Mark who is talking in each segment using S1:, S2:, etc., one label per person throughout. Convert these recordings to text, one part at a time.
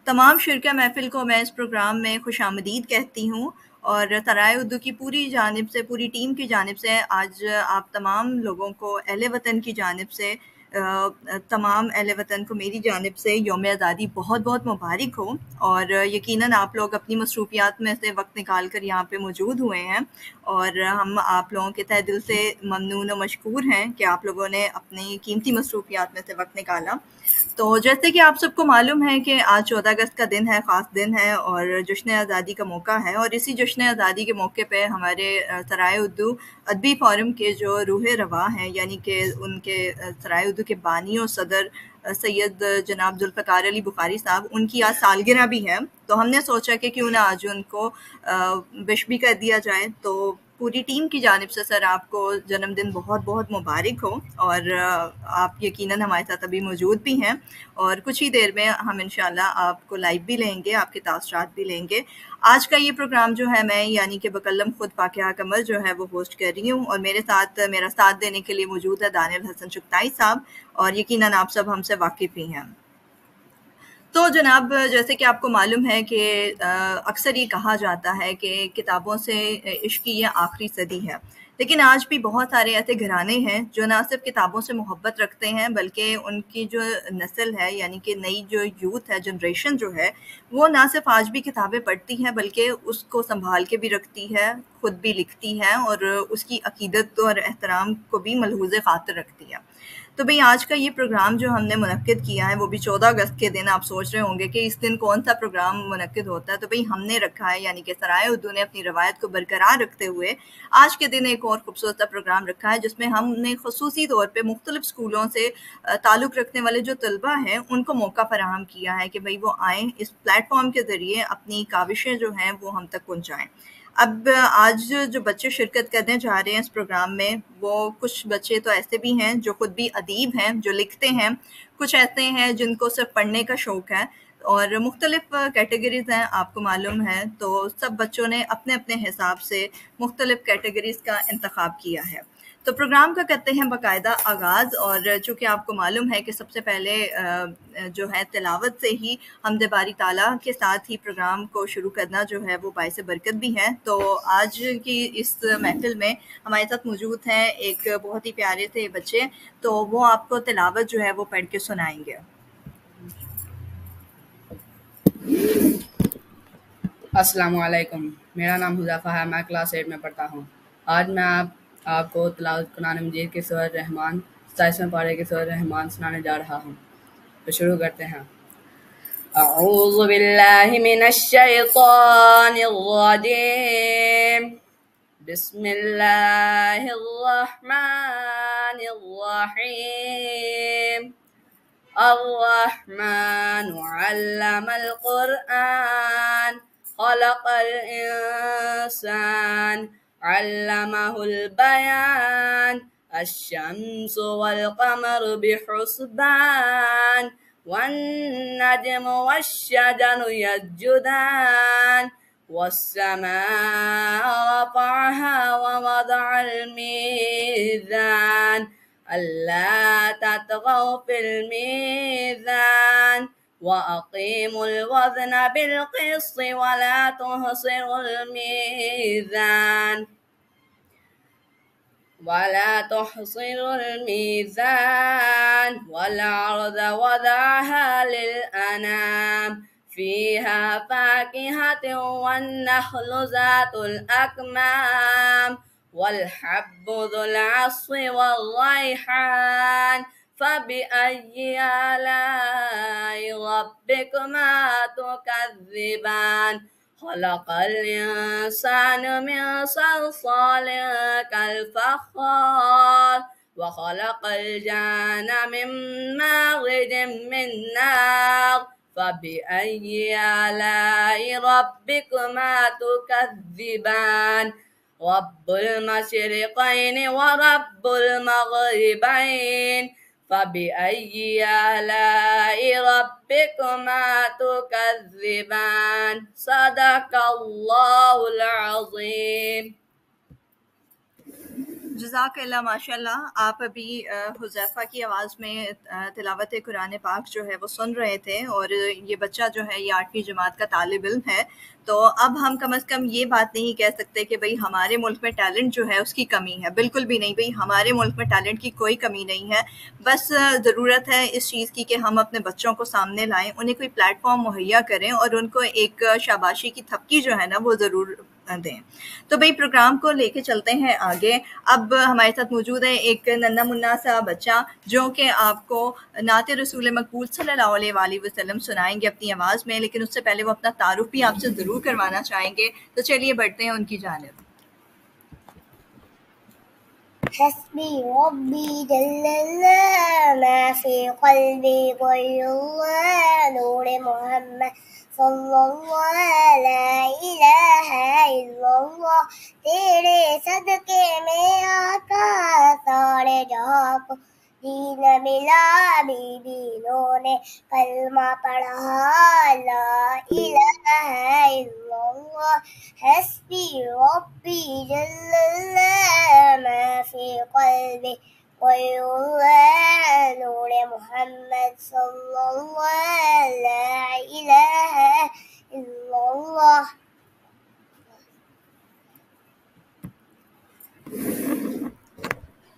S1: تمام شرکا محفل کو میں اس پروگرام میں خوش آمدید کہتی ہوں، اور سرائے اردو کی پوری جانب سے، پوری ٹیم کی جانب سے آج آپ تمام لوگوں کو، اہل وطن کی جانب سے، تمام اہل وطن کو میری جانب سے یوم آزادی بہت بہت مبارک ہو۔ اور یقیناً آپ لوگ اپنی مصروفیات میں سے وقت نکال کر یہاں پہ موجود ہوئے ہیں، اور ہم آپ لوگوں کے تہہ دل سے ممنون و مشکور ہیں کہ آپ لوگوں نے اپنی قیمتی مصروفیات میں سے وقت نکالا۔ تو جیسے کہ آپ سب کو معلوم ہے کہ آج 14 اگست کا دن ہے، خاص دن ہے اور جشن آزادی کا موقع ہے، اور اسی جشن آزادی کے موقع پہ ہمارے سرائے اردو ادبی فورم کے جو روح رواں ہیں، یعنی کہ ان کے سرائے اردو کے بانی و صدر سید جناب ذوالفقار علی بخاری صاحب، ان کی آج سالگرہ بھی ہے، تو ہم نے سوچا کہ کیوں نہ آج ان کو وش بھی کر دیا جائے۔ تو پوری ٹیم کی جانب سے سر آپ کو جنم دن بہت بہت مبارک ہو، اور آپ یقیناً ہمارے ساتھ ابھی موجود بھی ہیں، اور کچھ ہی دیر میں ہم انشاءاللہ آپ کو لائیو بھی لیں گے، آپ کے تاثرات بھی لیں گے۔ آج کا یہ پروگرام جو ہے میں یعنی کہ بکلم خود فاقیہ قمر جو ہے وہ ہوسٹ کر رہی ہوں، اور میرے ساتھ میرا ساتھ دینے کے لیے موجود ہے دانیال حسن چغتائی صاحب، اور یقیناً آپ سب ہم سے واقف ہی ہیں۔ تو جناب، جیسے کہ آپ کو معلوم ہے کہ اکثر یہ کہا جاتا ہے کہ کتابوں سے عشق کی یہ آخری صدی ہے، لیکن آج بھی بہت سارے ایسے گھرانے ہیں جو نہ صرف کتابوں سے محبت رکھتے ہیں، بلکہ ان کی جو نسل ہے، یعنی کہ نئی جو یوتھ ہے، جنریشن جو ہے، وہ نہ صرف آج بھی کتابیں پڑھتی ہیں بلکہ اس کو سنبھال کے بھی رکھتی ہے، خود بھی لکھتی ہے، اور اس کی عقیدت اور احترام کو بھی ملحوظ خاطر رکھتی ہے۔ تو بھئی آج کا یہ پروگرام جو ہم نے منعقد کیا ہے وہ بھی 14 اگست کے دن، آپ سوچ رہے ہوں گے کہ اس دن کون سا پروگرام منعقد ہوتا ہے، تو بھئی ہم نے رکھا ہے، یعنی کہ سرائے اردو نے اپنی روایت کو برقرار رکھتے ہوئے آج کے دن ایک اور خوبصورت سا پروگرام رکھا ہے، جس میں ہم نے خصوصی طور پہ مختلف اسکولوں سے تعلق رکھنے والے جو طلبہ ہیں ان کو موقع فراہم کیا ہے کہ بھئی وہ آئیں، اس پلیٹ فارم کے ذریعے اپنی کاوشیں جو ہیں وہ ہم تک پہنچائیں۔ اب آج جو بچے شرکت کرنے جا رہے ہیں اس پروگرام میں، وہ کچھ بچے تو ایسے بھی ہیں جو خود بھی ادیب ہیں، جو لکھتے ہیں، کچھ ایسے ہیں جن کو صرف پڑھنے کا شوق ہے، اور مختلف کیٹیگریز ہیں، آپ کو معلوم ہے، تو سب بچوں نے اپنے اپنے حساب سے مختلف کیٹیگریز کا انتخاب کیا ہے۔ تو پروگرام کا کرتے ہیں باقاعدہ آغاز، اور چونکہ آپ کو معلوم ہے کہ سب سے پہلے جو ہے تلاوت سے ہی حمد باری تعالیٰ کے ساتھ ہی پروگرام کو شروع کرنا جو ہے وہ باعث برکت بھی ہے۔ تو آج کی اس محفل میں ہمارے ساتھ موجود ہیں ایک بہت ہی پیارے سے بچے، تو وہ آپ کو تلاوت جو ہے وہ پڑھ کے سنائیں گے۔
S2: السلام علیکم، میرا نام حذیفہ ہے، میں کلاس 8 میں پڑھتا ہوں۔ آج میں آپ کو تلاوت قرآن مجید کے سورہ رحمان 27ویں پارے کے سورہ رحمان سنانے جا رہا ہوں۔ تو شروع کرتے ہیں۔ اعوذ باللہ من الشیطان الرجیم، بسم اللہ الرحمن الرحیم۔ الرحمن علم القرآن خلق الإنسان علمه البيان الشمس والقمر بحسبان والنجم والشجر يسجدان والسماء رفعها ووضع الميزان ألا تطغوا في الميزان وأقيموا الوزن بالقسط ولا تخسروا الميزان والأرض وضعها للأنام فيها فاكهة والنخل ذات الأكمام والحب ذو العصف والريحان فبأي آلاء ربكما تكذبان خلق الإنسان من صلصال كالفخار وخلق الجان من مارج من نار فبأي آلاء ربكما تكذبان رب المشرقين ورب المغربين فبأي آلاء ربكما تكذبان صدق اللہ العظیم۔
S1: جزاک اللہ ماشاء اللہ. آپ ابھی حذیفہ کی آواز میں تلاوت قرآن پاک جو ہے وہ سن رہے تھے، اور یہ بچہ جو ہے یہ 8ویں جماعت کا طالب علم ہے. تو اب ہم کم از کم یہ بات نہیں کہہ سکتے کہ بھئی ہمارے ملک میں ٹیلنٹ جو ہے اس کی کمی ہے. بالکل بھی نہیں بھئی، ہمارے ملک میں ٹیلنٹ کی کوئی کمی نہیں ہے. بس ضرورت ہے اس چیز کی کہ ہم اپنے بچوں کو سامنے لائیں، انہیں کوئی پلیٹ فارم مہیا کریں اور ان کو ایک شاباشی کی تھپکی جو ہے نا وہ ضرور دیں. تو بھئی پروگرام کو لے کے چلتے ہیں آگے. اب ہمارے ساتھ موجود ہے ایک ننا منا سا بچہ جو کہ آپ کو نعت رسول مقبول صلی اللہ علیہ وآلہ وسلم سنائیں گے اپنی آواز میں، لیکن اس سے پہلے وہ اپنا تعارف بھی آپ سے ضرور کروانا چاہیں گے. تو چلیے بڑھتے ہیں ان کی جانب.
S3: حسبي ربي جل الله ما في قلبي غير الله نور محمد صلی اللہ لا الہ الا اللہ. تیرے صدقے میں آقا سارے جہاں کو دین ملا، بیویوں نے کلمہ پڑھا لا الہ الا اللہ. حسبی ربی جل اللہ ما فی قلبی غیر اللہ نور محمد صلی اللہ لا الہ الا اللہ.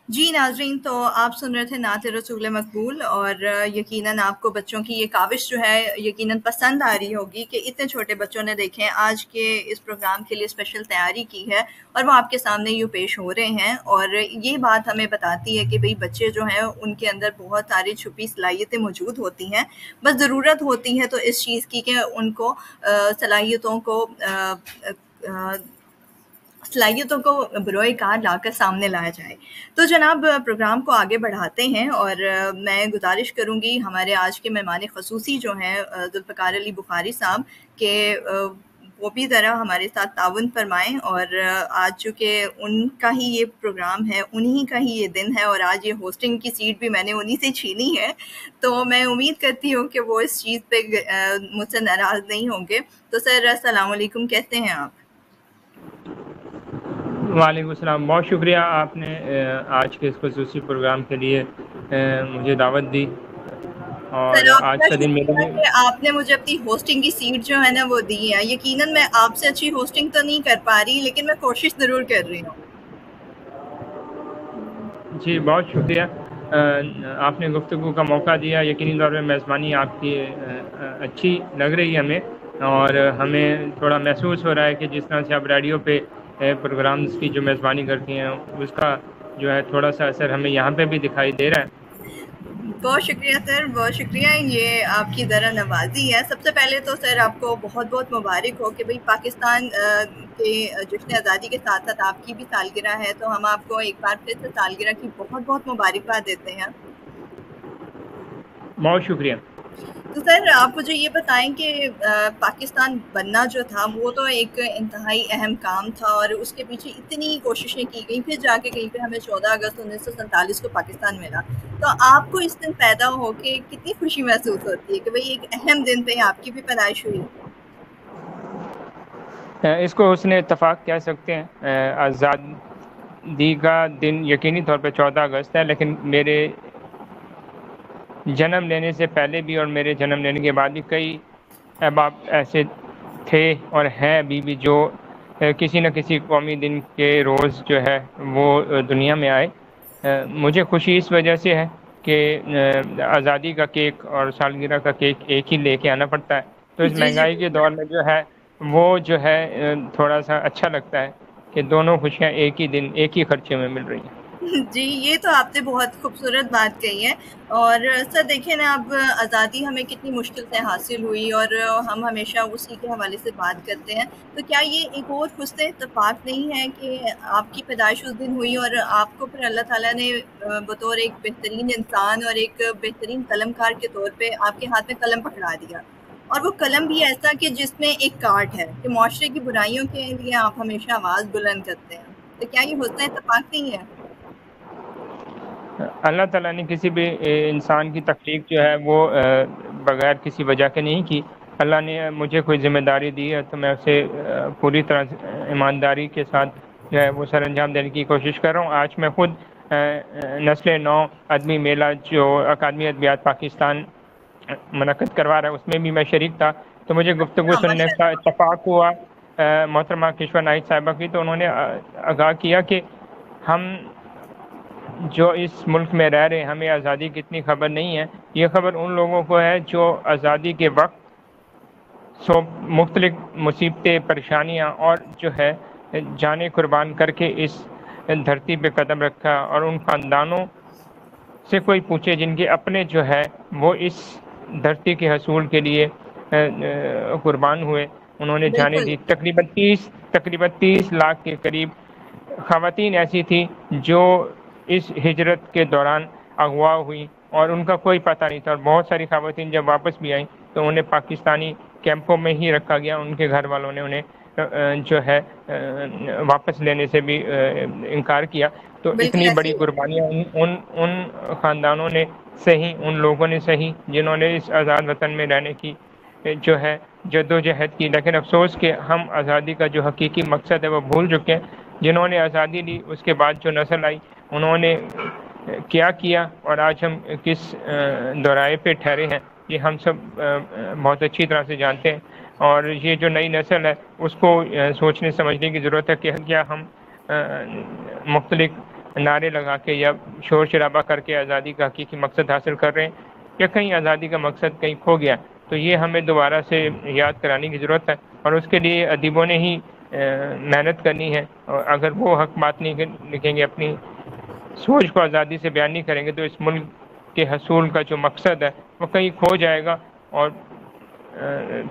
S1: جی ناظرین، تو آپ سن رہے تھے نعت رسول مقبول، اور یقیناً آپ کو بچوں کی یہ کاوش جو ہے یقیناً پسند آ رہی ہوگی کہ اتنے چھوٹے بچوں نے دیکھیں آج کے اس پروگرام کے لیے اسپیشل تیاری کی ہے اور وہ آپ کے سامنے یوں پیش ہو رہے ہیں. اور یہ بات ہمیں بتاتی ہے کہ بھئی بچے جو ہیں ان کے اندر بہت ساری چھپی صلاحیتیں موجود ہوتی ہیں. بس ضرورت ہوتی ہے تو اس چیز کی کہ ان کو صلاحیتوں کو بروئے کار لا کر سامنے لایا جائے. تو جناب پروگرام کو آگے بڑھاتے ہیں، اور میں گزارش کروں گی ہمارے آج کے مہمان خصوصی جو ہیں ذوالفقار علی بخاری صاحب کہ وہ بھی ذرا ہمارے ساتھ تعاون فرمائیں. اور آج چونکہ ان کا ہی یہ پروگرام ہے، انہی کا ہی یہ دن ہے، اور آج یہ ہوسٹنگ کی سیٹ بھی میں نے انہی سے چھینی ہے، تو میں امید کرتی ہوں کہ وہ اس چیز پہ مجھ سے ناراض نہیں ہوں گے. تو سر السلام علیکم، کیسے ہیں آپ؟
S4: وعلیکم السلام. بہت شکریہ آپ نے آج کے اس خصوصی پروگرام کے لیے مجھے دعوت دی، اور
S1: سر آپ
S4: آج
S1: کا
S4: کا دن میرے
S1: شکریہ
S4: لیے
S1: کہ آپ نے مجھے اپنی ہوسٹنگ کی سیٹ جو ہے نا وہ دی ہے. یقیناً میں آپ سے اچھی ہوسٹنگ تو نہیں کر پا رہی، لیکن میں کوشش ضرور کر رہی ہوں.
S4: جی بہت شکریہ. آپ نے گفتگو کا موقع دیا. یقینی طور پہ میزبانی آپ کی اچھی لگ رہی ہے ہمیں، اور ہمیں تھوڑا محسوس ہو رہا ہے کہ جس طرح سے آپ ریڈیو پہ پروگرامز کی جو میزبانی کرتی ہیں اس کا جو ہے تھوڑا سا اثر ہمیں یہاں پہ بھی دکھائی دے رہا ہے.
S1: بہت شکریہ سر، بہت شکریہ. یہ آپ کی ذرا نوازی ہے. سب سے پہلے تو سر آپ کو بہت بہت مبارک ہو کہ بھئی پاکستان کے جشن آزادی کے ساتھ ساتھ آپ کی بھی سالگرہ ہے، تو ہم آپ کو ایک بار پھر سے سالگرہ کی بہت بہت مبارکباد دیتے ہیں.
S4: بہت شکریہ.
S1: تو سر آپ مجھے یہ بتائیں کہ پاکستان بننا جو تھا وہ تو ایک انتہائی اہم کام تھا، اور اس کے پیچھے اتنی کوششیں کی گئیں، پھر جا کے کہیں پہ ہمیں 14 اگست 1947 کو پاکستان ملا. تو آپ کو اس دن پیدا ہو کے کتنی خوشی محسوس ہوتی ہے کہ بھئی ایک اہم دن پہ آپ کی بھی پیدائش ہوئی؟
S4: اس کو حسن اتفاق کہہ سکتے ہیں. آزادی کا دن یقینی طور پہ 14 اگست ہے، لیکن میرے جنم لینے سے پہلے بھی اور میرے جنم لینے کے بعد بھی کئی احباب ایسے تھے اور ہیں ابھی بھی جو کسی نہ کسی قومی دن کے روز جو ہے وہ دنیا میں آئے. مجھے خوشی اس وجہ سے ہے کہ آزادی کا کیک اور سالگرہ کا کیک ایک ہی لے کے آنا پڑتا ہے، تو اس
S1: جی
S4: مہنگائی کے دور میں جو ہے وہ جو ہے تھوڑا سا اچھا لگتا ہے کہ دونوں خوشیاں ایک ہی دن ایک ہی خرچے میں مل رہی ہیں.
S1: جی یہ تو آپ نے بہت خوبصورت بات کہی ہے. اور سر دیکھیں نا اب آزادی ہمیں کتنی مشکل سے حاصل ہوئی، اور ہم ہمیشہ اسی کے حوالے سے بات کرتے ہیں. تو کیا یہ ایک اور حسن اتفاق نہیں ہے کہ آپ کی پیدائش اس دن ہوئی اور آپ کو پھر اللہ تعالیٰ نے بطور ایک بہترین انسان اور ایک بہترین قلم کار کے طور پہ آپ کے ہاتھ میں قلم پکڑا دیا، اور وہ قلم بھی ایسا کہ جس میں ایک کاٹ ہے کہ معاشرے کی برائیوں کے لیے آپ ہمیشہ آواز بلند کرتے ہیں. تو کیا یہ حسن اتفاق نہیں ہے؟
S4: اللہ تعالیٰ نے کسی بھی انسان کی تخلیق جو ہے وہ بغیر کسی وجہ کے نہیں کی. اللہ نے مجھے کوئی ذمہ داری دی ہے تو میں اسے پوری طرح ایمانداری کے ساتھ جو ہے وہ سر انجام دینے کی کوشش کر رہا ہوں. آج میں خود نسل نو ادبی میلہ جو اکادمی ادبیات پاکستان منعقد کروا رہا ہے اس میں بھی میں شریک تھا, تو مجھے گفتگو سننے کا اتفاق ہوا محترمہ کشور نائک صاحبہ کی. تو انہوں نے آگاہ کیا کہ ہم جو اس ملک میں رہ رہے ہیں ہمیں آزادی کی اتنی خبر نہیں ہے, یہ خبر ان لوگوں کو ہے جو آزادی کے وقت مختلف مصیبتیں, پریشانیاں اور جو ہے جانیں قربان کر کے اس دھرتی پہ قدم رکھا, اور ان خاندانوں سے کوئی پوچھے جن کے اپنے جو ہے وہ اس دھرتی کے حصول کے لیے قربان ہوئے, انہوں نے جانیں دی. تقریباً 30 لاکھ کے قریب خواتین ایسی تھیں جو اس ہجرت کے دوران اغوا ہوئی اور ان کا کوئی پتہ نہیں تھا, اور بہت ساری خواتین جب واپس بھی آئیں تو انہیں پاکستانی کیمپوں میں ہی رکھا گیا. ان کے گھر والوں نے انہیں جو ہے واپس لینے سے بھی انکار کیا. تو اتنی بڑی قربانیاں ان خاندانوں نے سہی, ان لوگوں نے سہی جنہوں نے اس آزاد وطن میں رہنے کی جو ہے جدوجہد کی. لیکن افسوس کہ ہم آزادی کا جو حقیقی مقصد ہے وہ بھول چکے ہیں. جنہوں نے آزادی لی اس کے بعد جو نسل آئی انہوں نے کیا اور آج ہم کس دورائے پہ ٹھہرے ہیں یہ ہم سب بہت اچھی طرح سے جانتے ہیں. اور یہ جو نئی نسل ہے اس کو سوچنے سمجھنے کی ضرورت ہے کہ کیا ہم مختلف نعرے لگا کے یا شور شرابہ کر کے آزادی کا حقیقی مقصد حاصل کر رہے ہیں, یا کہیں آزادی کا مقصد کہیں کھو گیا. تو یہ ہمیں دوبارہ سے یاد کرانے کی ضرورت ہے, اور اس کے لیے ادیبوں نے ہی محنت کرنی ہے. اور اگر وہ حق بات نہیں لکھیں گے, اپنی سوچ کو آزادی سے بیان نہیں کریں گے, تو اس ملک کے حصول کا جو مقصد ہے وہ کہیں کھو جائے گا اور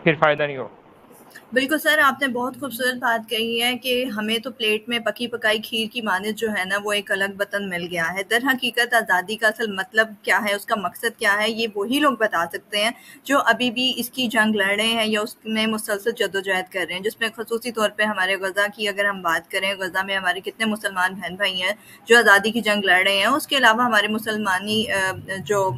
S4: پھر فائدہ نہیں ہوگا.
S1: بالکل سر, آپ نے بہت خوبصورت بات کہی ہے کہ ہمیں تو پلیٹ میں پکی پکائی کھیر کی مانند جو ہے نا وہ ایک الگ وطن مل گیا ہے. در حقیقت آزادی کا اصل مطلب کیا ہے, اس کا مقصد کیا ہے, یہ وہی لوگ بتا سکتے ہیں جو ابھی بھی اس کی جنگ لڑ رہے ہیں یا اس میں مسلسل جدوجہد کر رہے ہیں. جس میں خصوصی طور پہ ہمارے غزہ کی اگر ہم بات کریں, غزہ میں ہمارے کتنے مسلمان بہن بھائی ہیں جو آزادی کی جنگ لڑ رہے ہیں. اس کے علاوہ ہمارے مسلمانی جو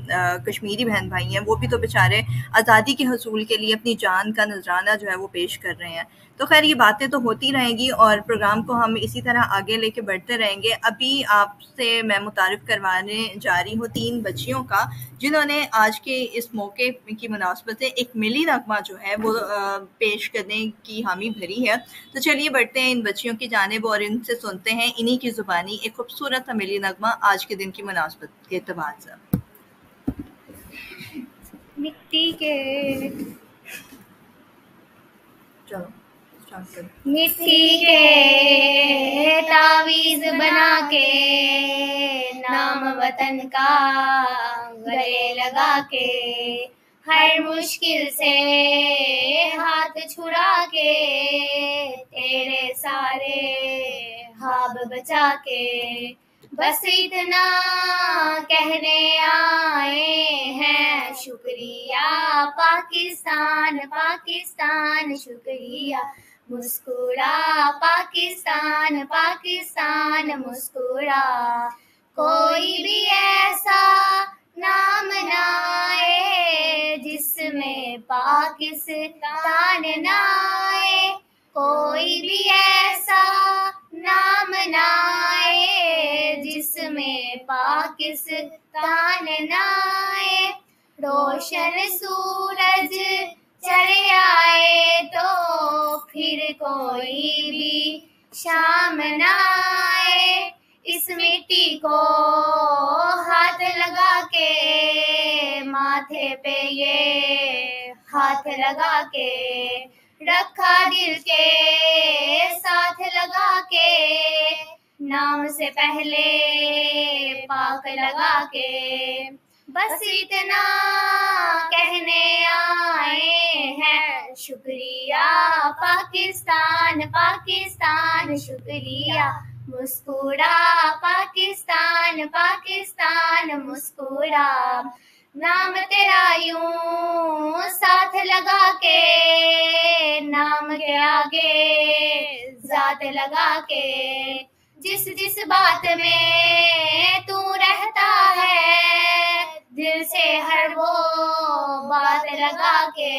S1: کشمیری بہن بھائی ہیں وہ بھی تو بیچارے آزادی کے حصول کے لیے اپنی جان کا نذرانہ جو ہے وہ پیش کر رہے ہیں. تو خیر یہ باتیں تو ہوتی رہیں گی اور پروگرام کو ہم اسی طرح آگے لے کے بڑھتے رہیں گے. ابھی آپ سے میں متعارف کروانے جا رہی ہوں 3 بچیوں کا جنہوں نے آج کے اس موقع کی مناسبت سے ایک ملی نغمہ جو ہے وہ پیش کرنے کی حامی بھری ہے. تو چلیے بڑھتے ہیں ان بچیوں کی جانب اور ان سے سنتے ہیں انہی کی زبانی ایک خوبصورت سا ملی نغمہ آج کے دن کی مناسبت کے اعتبار سے.
S5: مٹی کے
S1: چلو
S5: مٹی کے تعویذ بنا کے نام وطن کا گلے لگا کے ہر مشکل سے ہاتھ چھڑا کے تیرے سارے خواب بچا کے بس اتنا کہنے آئے ہیں شکریہ پاکستان پاکستان شکریہ مسکرا پاکستان پاکستان مسکرا. کوئی بھی ایسا نام نہ آئے جس میں پاکستان نہ آئے, کوئی بھی ایسا نام نہ آئے جس میں پاکستان نہ آئے. روشن سورج چڑھ آئے تو پھر کوئی بھی شام نہ آئے. اس مٹی کو ہاتھ لگا کے ماتھے پہ یہ ہاتھ لگا کے رکھا دل کے ساتھ لگا کے نام سے پہلے پاک لگا کے بس اتنا کہنے آئے ہیں شکریہ پاکستان پاکستان شکریہ مسکرا پاکستان پاکستان مسکرا. نام تیرا یوں ساتھ لگا کے نام کے آگے ذات لگا کے جس جس بات میں تو رہتا ہے دل سے ہر وہ بات لگا کے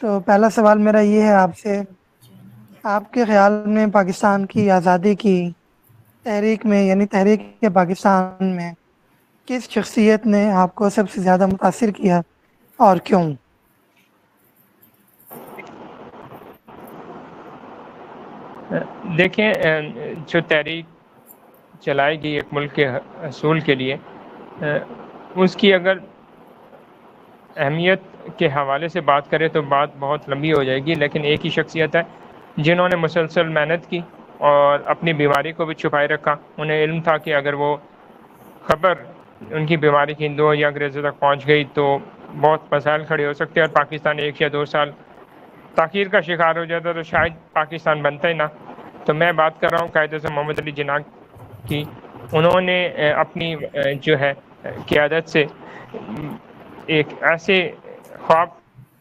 S6: تو پہلا سوال میرا یہ ہے آپ سے، آپ کے خیال میں پاکستان کی آزادی کی تحریک میں یعنی تحریک پاکستان میں کس شخصیت نے آپ کو سب سے زیادہ متاثر کیا اور کیوں؟
S4: دیکھیں، جو تحریک چلائی گئی ایک ملک کے حصول کے لیے، اس کی اگر اہمیت کے حوالے سے بات کریں تو بات بہت لمبی ہو جائے گی، لیکن ایک ہی شخصیت ہے جنہوں نے مسلسل محنت کی اور اپنی بیماری کو بھی چھپائے رکھا۔ انہیں علم تھا کہ اگر وہ خبر ان کی بیماری کی ہندوؤں یا انگریزوں تک پہنچ گئی تو بہت مسائل کھڑے ہو سکتے ہیں، اور پاکستان 1 یا 2 سال تاخیر کا شکار ہو جاتا تو شاید پاکستان بنتا ہی نہ۔ تو میں بات کر رہا ہوں قائد اعظم محمد علی جناح کی۔ انہوں نے اپنی جو ہے قیادت سے ایک ایسے خواب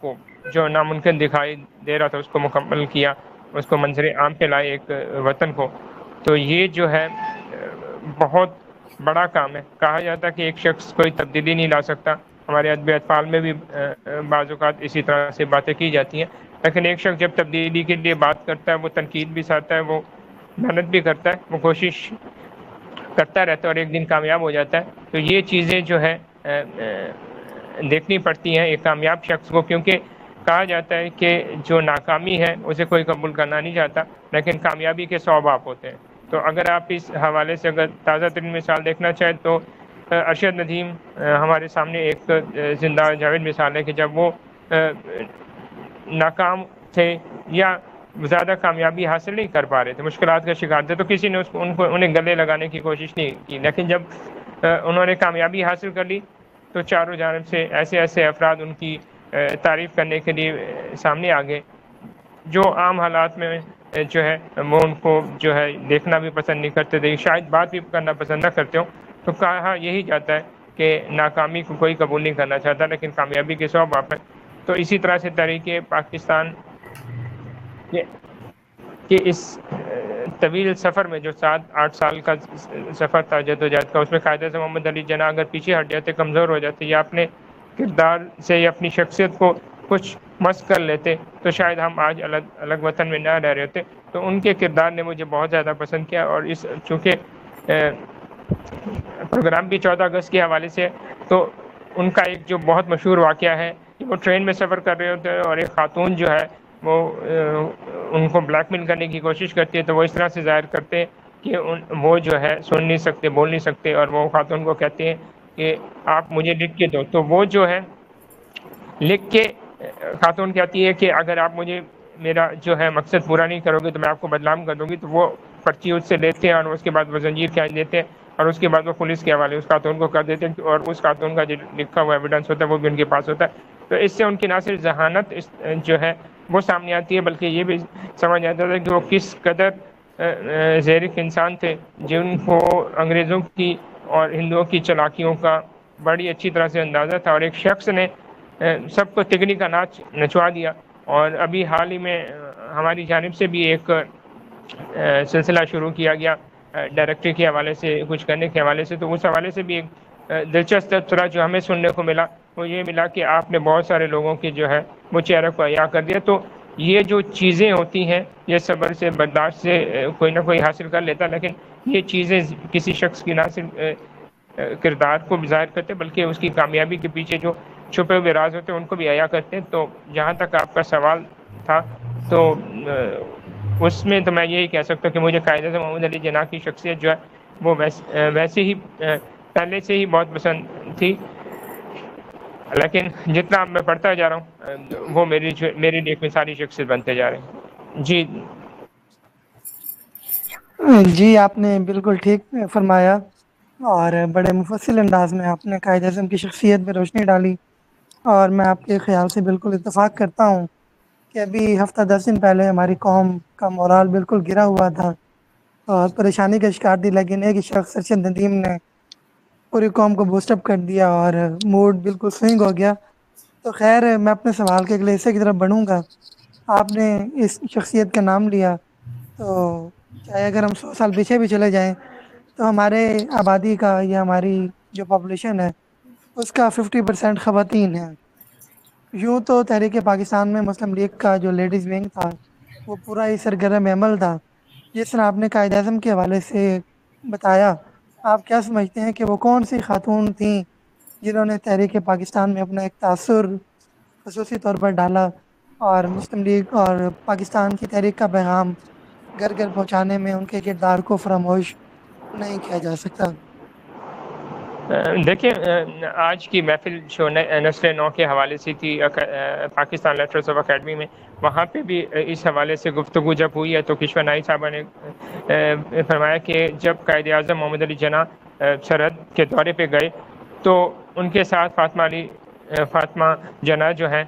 S4: کو جو ناممکن دکھائی دے رہا تھا اس کو مکمل کیا، اس کو منظر عام پہ لائے ایک وطن کو۔ تو یہ جو ہے بہت بڑا کام ہے۔ کہا جاتا ہے کہ ایک شخص کوئی تبدیلی نہیں لا سکتا، ہمارے ادب اطفال میں بھی بعض اوقات اسی طرح سے باتیں کی جاتی ہیں، لیکن ایک شخص جب تبدیلی کے لیے بات کرتا ہے وہ تنقید بھی سہتا ہے، وہ محنت بھی کرتا ہے، وہ کوشش کرتا رہتا ہے اور ایک دن کامیاب ہو جاتا ہے۔ تو یہ چیزیں جو ہے دیکھنی پڑتی ہیں ایک کامیاب شخص کو، کیونکہ کہا جاتا ہے کہ جو ناکامی ہے اسے کوئی قبول کرنا نہیں چاہتا، لیکن کامیابی کے 100 باپ ہوتے ہیں۔ تو اگر آپ اس حوالے سے اگر تازہ ترین مثال دیکھنا چاہیں تو ارشد ندیم ہمارے سامنے ایک زندہ جاوید مثال ہے کہ جب وہ ناکام تھے یا زیادہ کامیابی حاصل نہیں کر پا رہے تھے، مشکلات کا شکار تھے، تو کسی نے انہیں گلے لگانے کی کوشش نہیں کی، لیکن جب انہوں نے کامیابی حاصل کر لی تو چاروں جانب سے ایسے افراد ان کی تعریف کرنے کے لیے سامنے آ گئے، جو عام حالات میں جو ہے وہ ان کو جو ہے دیکھنا بھی پسند نہیں کرتے تھے، شاید بات بھی کرنا پسند نہ کرتے ہوں۔ تو کہا یہی جاتا ہے کہ ناکامی کو کوئی قبول نہیں کرنا چاہتا، لیکن کامیابی کے 100 باپ ہیں۔ تو اسی طرح سے تحریک پاکستان کہ اس طویل سفر میں جو 7-8 سال کا سفر تھا جدوجہد کا، اس میں قائد اعظم محمد علی جناح اگر پیچھے ہٹ جاتے، کمزور ہو جاتے یا اپنے کردار سے یا اپنی شخصیت کو کچھ مس کر لیتے تو شاید ہم آج الگ وطن میں نہ رہ رہے ہوتے۔ تو ان کے کردار نے مجھے بہت زیادہ پسند کیا، اور اس چونکہ پروگرام بھی 14 اگست کے حوالے سے، تو ان کا ایک جو بہت مشہور واقعہ ہے کہ وہ ٹرین میں سفر کر رہے ہوتے ہیں اور ایک خاتون جو ہے وہ ان کو بلیک میل کرنے کی کوشش کرتی ہے، تو وہ اس طرح سے ظاہر کرتے ہیں کہ وہ جو ہے سن نہیں سکتے، بول نہیں سکتے، اور وہ خاتون کو کہتے ہیں کہ آپ مجھے لکھ کے دو۔ تو وہ جو ہے لکھ کے خاتون کہتی ہے کہ اگر آپ مجھے میرا جو ہے مقصد پورا نہیں کرو گے تو میں آپ کو بدنام کر دوں گی۔ تو وہ پرچی اس سے لیتے ہیں اور اس کے بعد وہ زنجیر کھینچ دیتے ہیں، اور اس کے بعد وہ پولیس کے حوالے اس خاتون کو کر دیتے ہیں، اور اس خاتون کا جو لکھا ہوا ایویڈنس ہوتا ہے وہ بھی ان کے پاس ہوتا ہے۔ تو اس سے ان کی نہ صرف ذہانت جو ہے وہ سامنے آتی ہے، بلکہ یہ بھی سمجھ آتا ہے کہ وہ کس قدر زیرک انسان تھے، جن کو انگریزوں کی اور ہندوؤں کی چلاکیوں کا بڑی اچھی طرح سے اندازہ تھا، اور ایک شخص نے سب کو تگنی کا ناچ نچوا دیا۔ اور ابھی حال ہی میں ہماری جانب سے بھی ایک سلسلہ شروع کیا گیا ڈائریکٹری کے حوالے سے، کچھ کرنے کے حوالے سے، تو اس حوالے سے بھی ایک دلچسپ تبصرہ جو ہمیں سننے کو ملا وہ یہ ملا کہ آپ نے بہت سارے لوگوں کے جو ہے وہ چہرے کو عیاں کر دیا۔ تو یہ جو چیزیں ہوتی ہیں یہ صبر سے، برداشت سے کوئی نہ کوئی حاصل کر لیتا، لیکن یہ چیزیں کسی شخص کی نہ صرف کردار کو بھی ظاہر کرتے بلکہ اس کی کامیابی کے پیچھے جو چھپے ہوئے راز ہوتے ہیں ان کو بھی عیاں کرتے ہیں۔ تو جہاں تک آپ کا سوال تھا تو اس میں تو میں یہی کہہ سکتا ہوں کہ مجھے قائد اعظم محمد علی جناح کی شخصیت جو ہے وہ ویسے ہی پہلے سے ہی بہت پسند تھی، لیکن جتنا میں پڑھتا جا رہا ہوں وہ میرے لیے ایک مثالی شخصیت بنتے جا رہے ہیں۔
S6: جی آپ نے بالکل ٹھیک فرمایا، اور بڑے مفصل انداز میں آپ نے قائد اعظم کی شخصیت پہ روشنی ڈالی، اور میں آپ کے خیال سے بالکل اتفاق کرتا ہوں کہ ابھی ہفتہ 10 دن پہلے ہماری قوم کا مورال بالکل گرا ہوا تھا اور پریشانی کا شکار تھی، لیکن ایک شخص ارشد ندیم نے پوری قوم کو بوسٹ اپ کر دیا اور موڈ بالکل سوئنگ ہو گیا۔ تو خیر، میں اپنے سوال کے اگلے حصے کی طرف بڑھوں گا۔ آپ نے اس شخصیت کا نام لیا، تو چاہے اگر ہم 100 سال پیچھے بھی چلے جائیں تو ہمارے آبادی کا یا ہماری جو پاپولیشن ہے اس کا 50% خواتین ہیں، یوں تو تحریک پاکستان میں مسلم لیگ کا جو لیڈیز ونگ تھا وہ پورا ہی سرگرم عمل تھا. جس طرح آپ نے قائد اعظم کے حوالے سے بتایا، آپ کیا سمجھتے ہیں کہ وہ کون سی خاتون تھیں جنہوں نے تحریک پاکستان میں اپنا ایک تاثر خصوصی طور پر ڈالا اور مسلم لیگ اور پاکستان کی تحریک کا پیغام گھر گھر پہنچانے میں ان کے کردار کو فراموش نہیں کیا جا سکتا؟
S4: دیکھیں، آج کی محفل جو نسل نو کے حوالے سے تھی پاکستان لیٹرس آف اکیڈمی میں، وہاں پہ بھی اس حوالے سے گفتگو جب ہوئی ہے تو کشور نائی صاحبہ نے فرمایا کہ جب قائد اعظم محمد علی جناح سرحد کے دورے پہ گئے تو ان کے ساتھ فاطمہ جناح جو ہیں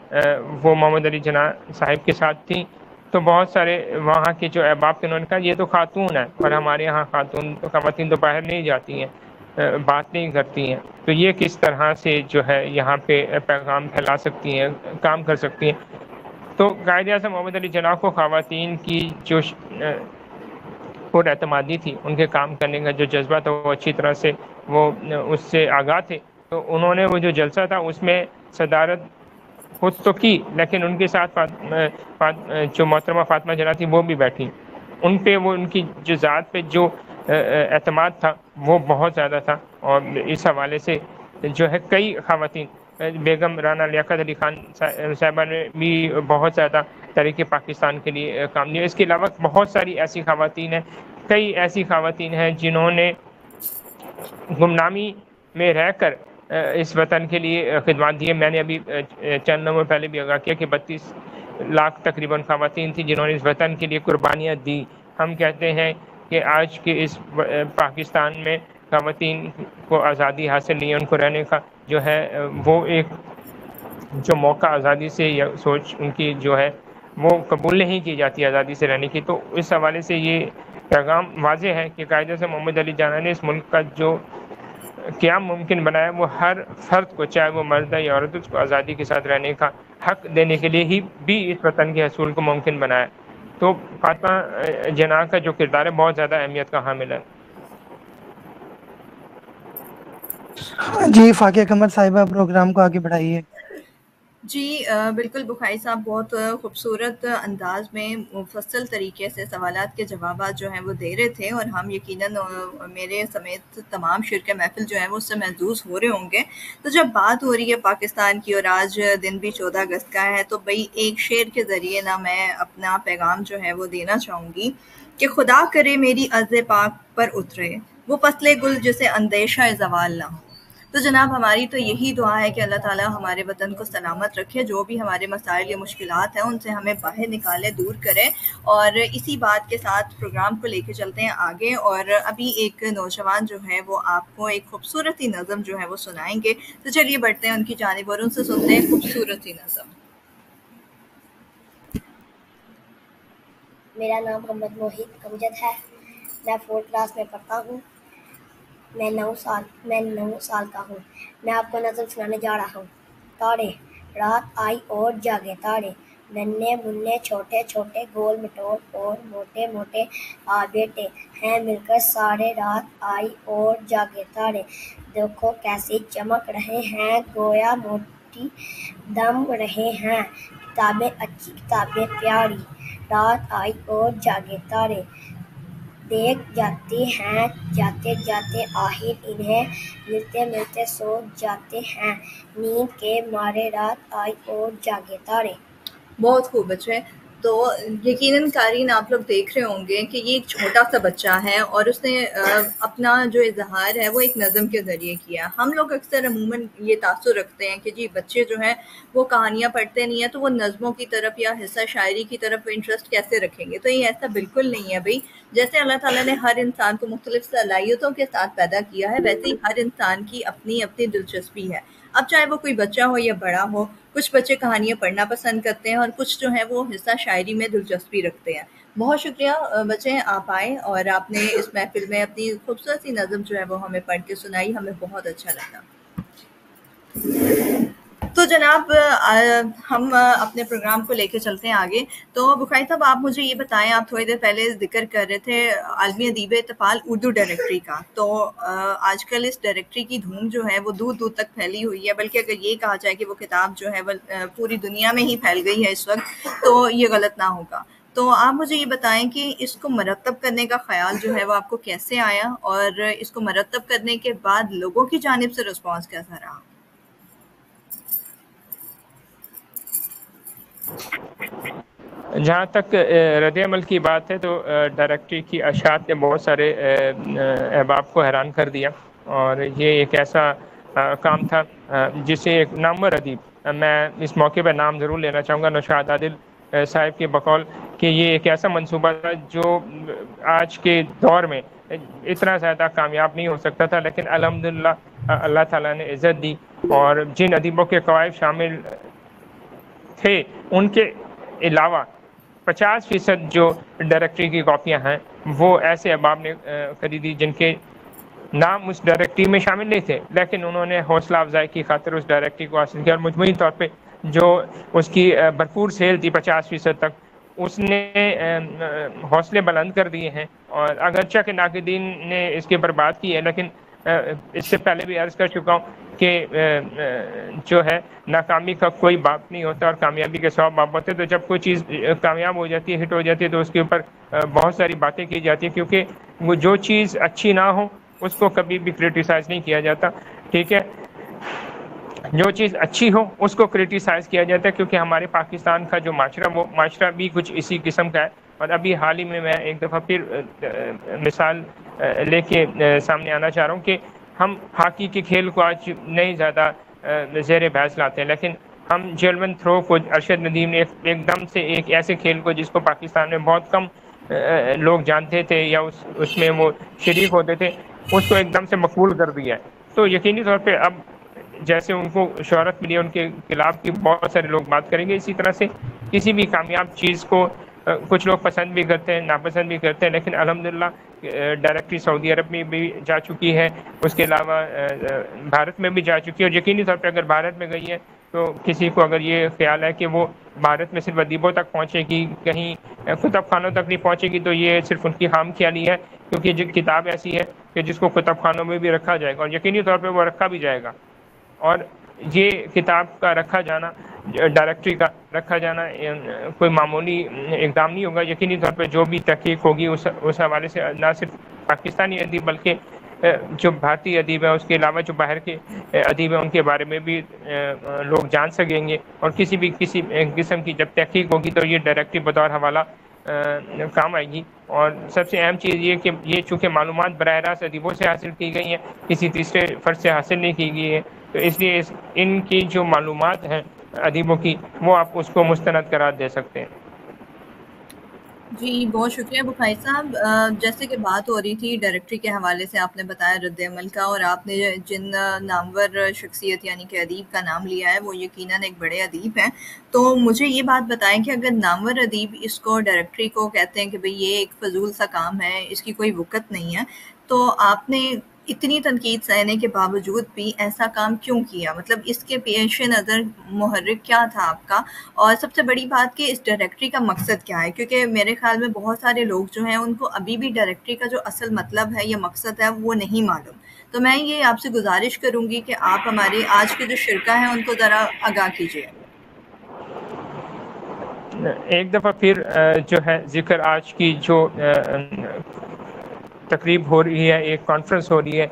S4: وہ محمد علی جناح صاحب کے ساتھ تھیں. تو بہت سارے وہاں کے جو احباب تھے انہوں نے کہا یہ تو خاتون ہے، اور ہمارے یہاں خواتین تو باہر نہیں جاتی ہیں، بات نہیں کرتی ہیں، تو یہ کس طرح سے جو ہے یہاں پہ پیغام پھیلا سکتی ہیں، کام کر سکتی ہیں. تو قائد اعظم محمد علی جناح کو خواتین کی جو پر اعتمادی تھی، ان کے کام کرنے کا جو جذبہ تھا وہ اچھی طرح سے وہ اس سے آگاہ تھے. تو انہوں نے وہ جو جلسہ تھا اس میں صدارت خود تو کی، لیکن ان کے ساتھ جو محترمہ فاطمہ جناح تھی وہ بھی بیٹھی. ان پہ وہ ان کی جو ذات پہ جو اعتماد تھا وہ بہت زیادہ تھا، اور اس حوالے سے جو ہے کئی خواتین، بیگم رانا لیاقت علی خان صاحبہ نے بھی بہت زیادہ تحریک پاکستان کے لیے کام دیا. اس کے علاوہ بہت ساری ایسی خواتین ہیں، کئی ایسی خواتین ہیں جنہوں نے گمنامی میں رہ کر اس وطن کے لیے خدمات دی. میں نے ابھی چند لمحوں پہلے بھی آگاہ کیا کہ 32 لاکھ تقریباً خواتین تھیں جنہوں نے اس وطن کے لیے قربانیاں دی. ہم کہتے ہیں کہ آج کے اس پاکستان میں خواتین کو آزادی حاصل نہیں ہے، ان کو رہنے کا جو ہے وہ ایک جو موقع آزادی سے یا سوچ ان کی جو ہے وہ قبول نہیں کی جاتی آزادی سے رہنے کی. تو اس حوالے سے یہ پیغام واضح ہے کہ قائد اعظم محمد علی جناح نے اس ملک کا جو قیام ممکن بنایا وہ ہر فرد کو، چاہے وہ مرد ہے یا عورت، اس کو آزادی کے ساتھ رہنے کا حق دینے کے لیے ہی بھی اس وطن کے حصول کو ممکن بنایا. تو فاطمہ جناح کا جو کردار ہے بہت زیادہ اہمیت کا حامل ہے.
S6: جی فاقیہ قمر صاحبہ پروگرام کو آگے بڑھائیے.
S1: جی بالکل، بخاری صاحب بہت خوبصورت انداز میں مفصل طریقے سے سوالات کے جوابات جو ہیں وہ دے رہے تھے، اور ہم یقیناً میرے سمیت تمام شرکا محفل جو ہیں وہ اس سے محظوظ ہو رہے ہوں گے. تو جب بات ہو رہی ہے پاکستان کی اور آج دن بھی 14 اگست کا ہے، تو بھئی ایک شعر کے ذریعے نا میں اپنا پیغام جو ہے وہ دینا چاہوں گی کہ خدا کرے میری عرض پاک پر اترے وہ فصل گل جسے اندیشہ زوال نہ ہو. تو جناب ہماری تو یہی دعا ہے کہ اللہ تعالیٰ ہمارے وطن کو سلامت رکھے، جو بھی ہمارے مسائل یا مشکلات ہیں ان سے ہمیں باہر نکالے، دور کرے. اور اسی بات کے ساتھ پروگرام کو لے کے چلتے ہیں آگے، اور ابھی ایک نوجوان جو ہے وہ آپ کو ایک خوبصورت ہی نظم جو ہے وہ سنائیں گے. تو چلیے بڑھتے ہیں ان کی جانب اور ان سے سنتے ہیں خوبصورت ہی نظم.
S3: میرا نام محمد موحد امجد ہے، میں 4th کلاس میں پڑھتا ہوں، میں 9 سال کا ہوں. میں آپ کو نظم سنانے جا رہا ہوں. تارے رات آئی اور جاگے تارے، ننھے منھے چھوٹے چھوٹے، گول مٹول اور موٹے موٹے آ بیٹے ہیں مل کر سارے. رات آئی اور جاگے تارے، دیکھو کیسی چمک رہے ہیں، گویا موتی دم رہے ہیں. کتابیں اچھی کتابیں پیاری، رات آئی اور جاگے تارے، دیکھ جاتے ہیں جاتے جاتے آخر انہیں، ملتے ملتے سو جاتے ہیں نیند کے مارے. رات آئی اور جاگے تارے.
S1: بہت خوب بچے. تو یقیناً قارئین آپ لوگ دیکھ رہے ہوں گے کہ یہ ایک چھوٹا سا بچہ ہے اور اس نے اپنا جو اظہار ہے وہ ایک نظم کے ذریعے کیا. ہم لوگ اکثر عموماً یہ تاثر رکھتے ہیں کہ جی بچے جو ہیں وہ کہانیاں پڑھتے نہیں ہیں تو وہ نظموں کی طرف یا حصہ شاعری کی طرف انٹرسٹ کیسے رکھیں گے. تو یہ ایسا بالکل نہیں ہے بھئی. جیسے اللہ تعالیٰ نے ہر انسان کو مختلف صلاحیتوں کے ساتھ پیدا کیا ہے، ویسے ہی ہر انسان کی اپنی اپنی دلچسپی ہے. اب چاہے وہ کوئی بچہ ہو یا بڑا ہو، کچھ بچے کہانیاں پڑھنا پسند کرتے ہیں اور کچھ جو ہیں وہ حصہ شاعری میں دلچسپی رکھتے ہیں. بہت شکریہ بچے، آپ آئے اور آپ نے اس محفل میں اپنی خوبصورت سی نظم جو ہے وہ ہمیں پڑھ کے سنائی، ہمیں بہت اچھا لگا. تو جناب ہم اپنے پروگرام کو لے کے چلتے ہیں آگے. تو بخاری صاحب آپ مجھے یہ بتائیں، آپ تھوڑی دیر پہلے ذکر کر رہے تھے عالمی ادیب اتفاق اردو ڈائریکٹری کا. تو آج کل اس ڈائریکٹری کی دھوم جو ہے وہ دور دور تک پھیلی ہوئی ہے، بلکہ اگر یہ کہا جائے کہ وہ کتاب جو ہے وہ پوری دنیا میں ہی پھیل گئی ہے اس وقت، تو یہ غلط نہ ہوگا. تو آپ مجھے یہ بتائیں کہ اس کو مرتب کرنے کا خیال جو ہے وہ آپ کو کیسے آیا، اور اس کو مرتب کرنے کے بعد لوگوں کی جانب سے رسپانس کیسا رہا؟
S4: جہاں تک رد عمل کی بات ہے تو ڈائریکٹری کی اشاعت نے بہت سارے احباب کو حیران کر دیا، اور یہ ایک ایسا کام تھا جسے ایک نامور ادیب، میں اس موقع پہ نام ضرور لینا چاہوں گا، نوشاد عادل صاحب کے بقول کہ یہ ایک ایسا منصوبہ تھا جو آج کے دور میں اتنا زیادہ کامیاب نہیں ہو سکتا تھا، لیکن الحمدللہ اللہ تعالیٰ نے عزت دی، اور جن ادیبوں کے قواعد شامل تھے ان کے علاوہ 50% جو ڈائریکٹری کی کاپیاں ہیں وہ ایسے احباب نے خریدی جن کے نام اس ڈائریکٹری میں شامل نہیں تھے، لیکن انہوں نے حوصلہ افزائی کی خاطر اس ڈائریکٹری کو حاصل کیا، اور مجموعی طور پہ جو اس کی بھرپور سیل تھی 50% تک، اس نے حوصلے بلند کر دیے ہیں. اور اگرچہ کہ ناقدین نے اس کے اوپر بات کی ہے، لیکن اس سے پہلے بھی عرض کر چکا ہوں کہ جو ہے ناکامی کا کوئی باپ نہیں ہوتا اور کامیابی کے 100 باپ ہوتے. تو جب کوئی چیز کامیاب ہو جاتی ہے، ہٹ ہو جاتی ہے، تو اس کے اوپر بہت ساری باتیں کی جاتی ہیں، کیونکہ وہ جو چیز اچھی نہ ہو اس کو کبھی بھی کرٹیسائز نہیں کیا جاتا. ٹھیک ہے، جو چیز اچھی ہو اس کو کرٹیسائز کیا جاتا ہے، کیونکہ ہمارے پاکستان کا جو معاشرہ وہ معاشرہ بھی کچھ اسی قسم کا ہے. اور ابھی حال ہی میں ایک دفعہ پھر مثال لے کے سامنے آنا چاہ رہا ہوں کہ ہم ہاکی کے کھیل کو آج نہیں زیادہ زیر بحث لاتے ہیں، لیکن ہم جیولن تھرو کو ارشد ندیم نے ایک دم سے ایک ایسے کھیل کو جس کو پاکستان میں بہت کم لوگ جانتے تھے یا اس میں وہ شریک ہوتے تھے، اس کو ایک دم سے مقبول کر دیا ہے. تو یقینی طور پہ اب جیسے ان کو شہرت ملی ہے، ان کے خلاف کی بہت سارے لوگ بات کریں گے. اسی طرح سے کسی بھی کامیاب چیز کو کچھ لوگ پسند بھی کرتے ہیں، ناپسند بھی کرتے ہیں، لیکن الحمدللہ ڈائریکٹری سعودی عرب میں بھی جا چکی ہے، اس کے علاوہ بھارت میں بھی جا چکی ہے. اور یقینی طور پہ اگر بھارت میں گئی ہے تو کسی کو اگر یہ خیال ہے کہ وہ بھارت میں صرف ادیبوں تک پہنچے گی، کہیں کتب خانوں تک نہیں پہنچے گی، تو یہ صرف ان کی خام خیالی ہے، کیونکہ جو کتاب ایسی ہے کہ جس کو کتب خانوں میں بھی رکھا جائے گا، اور یقینی طور پہ وہ رکھا بھی جائے گا. اور یہ کتاب کا رکھا جانا، ڈائریکٹری کا رکھا جانا کوئی معمولی اقدام نہیں ہوگا. یقینی طور پہ جو بھی تحقیق ہوگی اس حوالے سے نہ صرف پاکستانی ادیب بلکہ جو بھارتی ادیب ہیں، اس کے علاوہ جو باہر کے ادیب ہیں، ان کے بارے میں بھی لوگ جان سکیں گے. اور کسی قسم کی جب تحقیق ہوگی تو یہ ڈائریکٹری بطور حوالہ کام آئے گی. اور سب سے اہم چیز یہ کہ یہ چونکہ معلومات براہ راست ادیبوں سے حاصل کی گئی ہیں، کسی تیسرے فرد سے حاصل نہیں کی گئی ہے، تو اس لیے ان کی جو معلومات ہیں ادیبوں کی، وہ آپ اس کو مستند قرار دے سکتے ہیں.
S1: جی بہت شکریہ بخاری صاحب. جیسے کہ بات ہو رہی تھی ڈائریکٹری کے حوالے سے، آپ نے بتایا رد عمل کا، اور آپ نے جن نامور شخصیت یعنی کہ ادیب کا نام لیا ہے وہ یقیناً ایک بڑے ادیب ہیں. تو مجھے یہ بات بتائیں کہ اگر نامور ادیب اس کو ڈائریکٹری کو کہتے ہیں کہ بھئی یہ ایک فضول سا کام ہے، اس کی کوئی وقت نہیں ہے، تو آپ نے اتنی تنقید سہنے کے باوجود بھی ایسا کام کیوں کیا؟ مطلب اس کے پیش نظر محرک کیا تھا آپ کا؟ اور سب سے بڑی بات کہ اس ڈائریکٹری کا مقصد کیا ہے؟ کیونکہ میرے خیال میں بہت سارے لوگ جو ہیں ان کو ابھی بھی ڈائریکٹری کا جو اصل مطلب ہے یا مقصد ہے وہ نہیں معلوم. تو میں یہ آپ سے گزارش کروں گی کہ آپ ہمارے آج کے جو شرکا ہیں ان کو ذرا آگاہ کیجیے.
S4: ایک دفعہ پھر جو ہے ذکر آج کی جو تقریب ہو رہی ہے، ایک کانفرنس ہو رہی ہے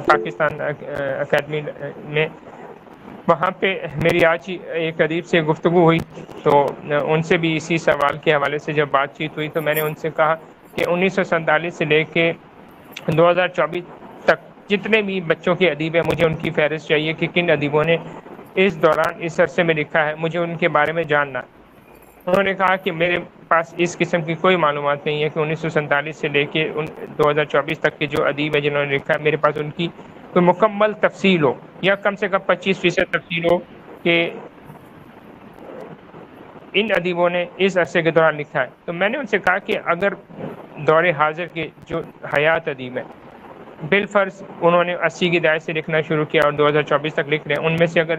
S4: پاکستان اکیڈمی میں، وہاں پہ میری آج ہی ایک ادیب سے گفتگو ہوئی، تو ان سے بھی اسی سوال کے حوالے سے جب بات چیت ہوئی تو میں نے ان سے کہا کہ 1947 سے لے کے 2024 تک جتنے بھی بچوں کے ادیب ہیں، مجھے ان کی فہرست چاہیے کہ کن ادیبوں نے اس دوران اس عرصے میں لکھا ہے، مجھے ان کے بارے میں جاننا. انہوں نے کہا کہ میرے پاس اس قسم کی کوئی معلومات نہیں ہے کہ 1947 سے لے کے 2024 تک کے جو ادیب ہیں جنہوں نے لکھا ہے، میرے پاس ان کی کوئی مکمل تفصیل ہو، یا کم سے کم 25% تفصیل ہو کہ ان ادیبوں نے اس عرصے کے دوران لکھا ہے. تو میں نے ان سے کہا کہ اگر دور حاضر کے جو حیات ادیب ہیں، بالفرض انہوں نے 80 کی دہائی سے لکھنا شروع کیا اور 2024 تک لکھ رہے ہیں، ان میں سے اگر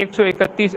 S4: 131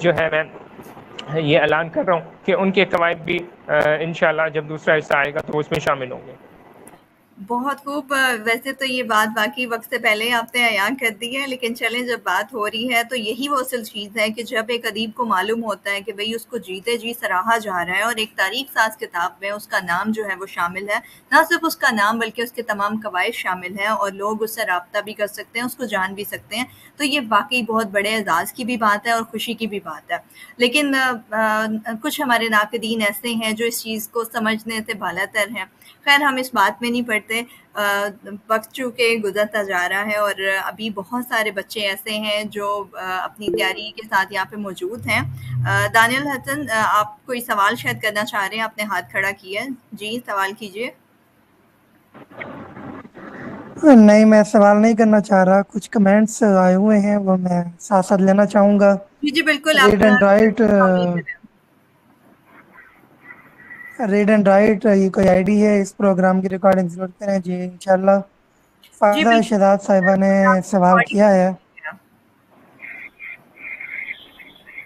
S4: جو ہے میں یہ اعلان کر رہا ہوں کہ ان کے قواعد بھی انشاءاللہ جب دوسرا حصہ آئے گا تو اس میں شامل ہوں گے۔
S1: بہت خوب۔ ویسے تو یہ بات باقی وقت سے پہلے آپ نے بیان کر دی ہے، لیکن چلیں جب بات ہو رہی ہے تو یہی وہ اصل چیز ہے کہ جب ایک ادیب کو معلوم ہوتا ہے کہ بھئی اس کو جیتے جی سراہا جا رہا ہے اور ایک تاریخ ساز کتاب میں اس کا نام جو ہے وہ شامل ہے، نہ صرف اس کا نام بلکہ اس کے تمام قواعد شامل ہیں اور لوگ اس سے رابطہ بھی کر سکتے ہیں، اس کو جان بھی سکتے ہیں، تو یہ واقعی بہت بڑے اعزاز کی بھی بات ہے اور خوشی کی بھی بات ہے۔ لیکن کچھ ہمارے ناقدین ایسے ہیں جو اس چیز کو سمجھنے سے بالاتر ہیں۔ خیر ہم اس بات میں نہیں پڑتے، وقت چونکہ گزرتا جا رہا ہے اور ابھی بہت سارے بچے ایسے ہیں جو اپنی تیاری کے ساتھ یہاں پہ موجود ہیں۔ دانیل حسن آپ کوئی سوال شاید کرنا چاہ رہے ہیں، آپ نے ہاتھ کھڑا کیا ہے، جی سوال کیجئے۔
S6: نہیں، میں سوال نہیں کرنا چاہ رہا، کچھ کمنٹس آئے ہوئے ہیں وہ میں ساتھ ساتھ لینا چاہوں گا۔
S1: جی جی بالکل، آپ
S6: ریڈ اینڈ رائٹ
S1: شامل کریں۔
S6: یہ کوئی آئی ڈی ہے، اس پروگرام کی ریکارڈنگ ضرور کریں جی انشاءاللہ۔
S1: جی
S6: فائزہ
S1: بالکل،
S6: شہزاد صاحبہ نے سوال کیا ہے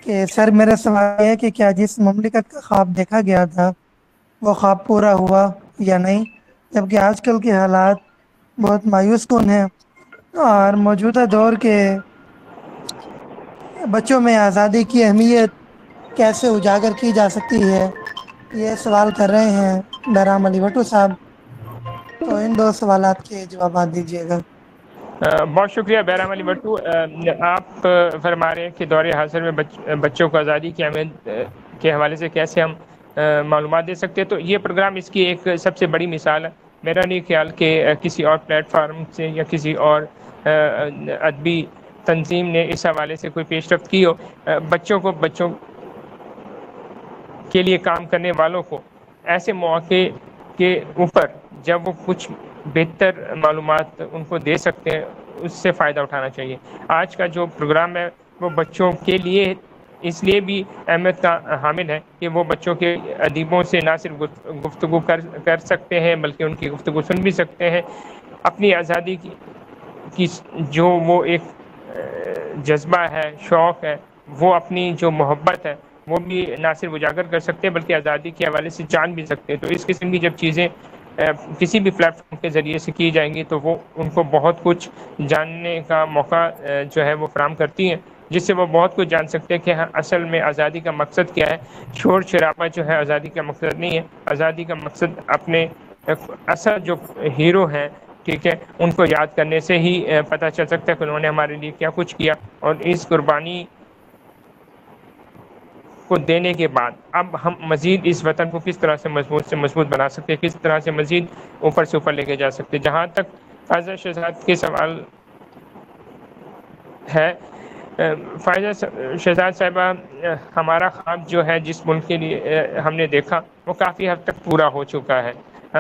S6: کہ سر میرا سوال ہے کہ کیا جس مملکت کا خواب دیکھا گیا تھا وہ خواب پورا ہوا یا نہیں، جبکہ آج کل کے حالات بہت مایوس کن ہیں اور موجودہ دور کے بچوں میں آزادی کی اہمیت کیسے اجاگر کی جا سکتی ہے، یہ سوال کر رہے ہیں بہرام علی بھٹو صاحب، تو ان دو سوالات کے جوابات دیجیے گا۔
S4: بہت شکریہ بہرام علی بٹو۔ آپ فرما رہے ہیں کہ دور حاضر میں بچوں کو آزادی کی اہمیت کے حوالے سے کیسے ہم معلومات دے سکتے ہیں، تو یہ پروگرام اس کی ایک سب سے بڑی مثال ہے۔ میرا نہیں خیال کہ کسی اور پلیٹ فارم سے یا کسی اور ادبی تنظیم نے اس حوالے سے کوئی پیش رفت کی ہو۔ بچوں کے لیے کام کرنے والوں کو ایسے مواقع کے اوپر جب وہ کچھ بہتر معلومات ان کو دے سکتے ہیں، اس سے فائدہ اٹھانا چاہیے۔ آج کا جو پروگرام ہے وہ بچوں کے لیے اس لیے بھی اہمیت کا حامل ہے کہ وہ بچوں کے ادیبوں سے نہ صرف گفتگو کر سکتے ہیں بلکہ ان کی گفتگو سن بھی سکتے ہیں، اپنی آزادی کی جو وہ ایک جذبہ ہے، شوق ہے، وہ اپنی جو محبت ہے وہ بھی نہ صرف اجاگر کر سکتے ہیں بلکہ آزادی کے حوالے سے جان بھی سکتے ہیں۔ تو اس قسم کی جب چیزیں کسی بھی پلیٹ فارم کے ذریعے سے کی جائیں گی تو وہ ان کو بہت کچھ جاننے کا موقع جو ہے وہ فراہم کرتی ہیں، جس سے وہ بہت کچھ جان سکتے ہیں کہ ہاں اصل میں آزادی کا مقصد کیا ہے۔ شور شرابہ جو ہے آزادی کا مقصد نہیں ہے، آزادی کا مقصد اپنے اصل جو ہیرو ہیں، ٹھیک ہے، ان کو یاد کرنے سے ہی پتہ چل سکتا ہے کہ انہوں نے ہمارے لیے کیا کچھ کیا، اور اس قربانی کو دینے کے بعد اب ہم مزید اس وطن کو کس طرح سے مضبوط بنا سکتے ہیں، کس طرح سے مزید اوپر سے اوپر لے کے جا سکتے ہیں۔ جہاں تک فائزہ شہزاد کے سوال ہے، فائزہ شہزاد صاحبہ، ہمارا خواب جو ہے جس ملک کے لیے ہم نے دیکھا وہ کافی حد تک پورا ہو چکا ہے۔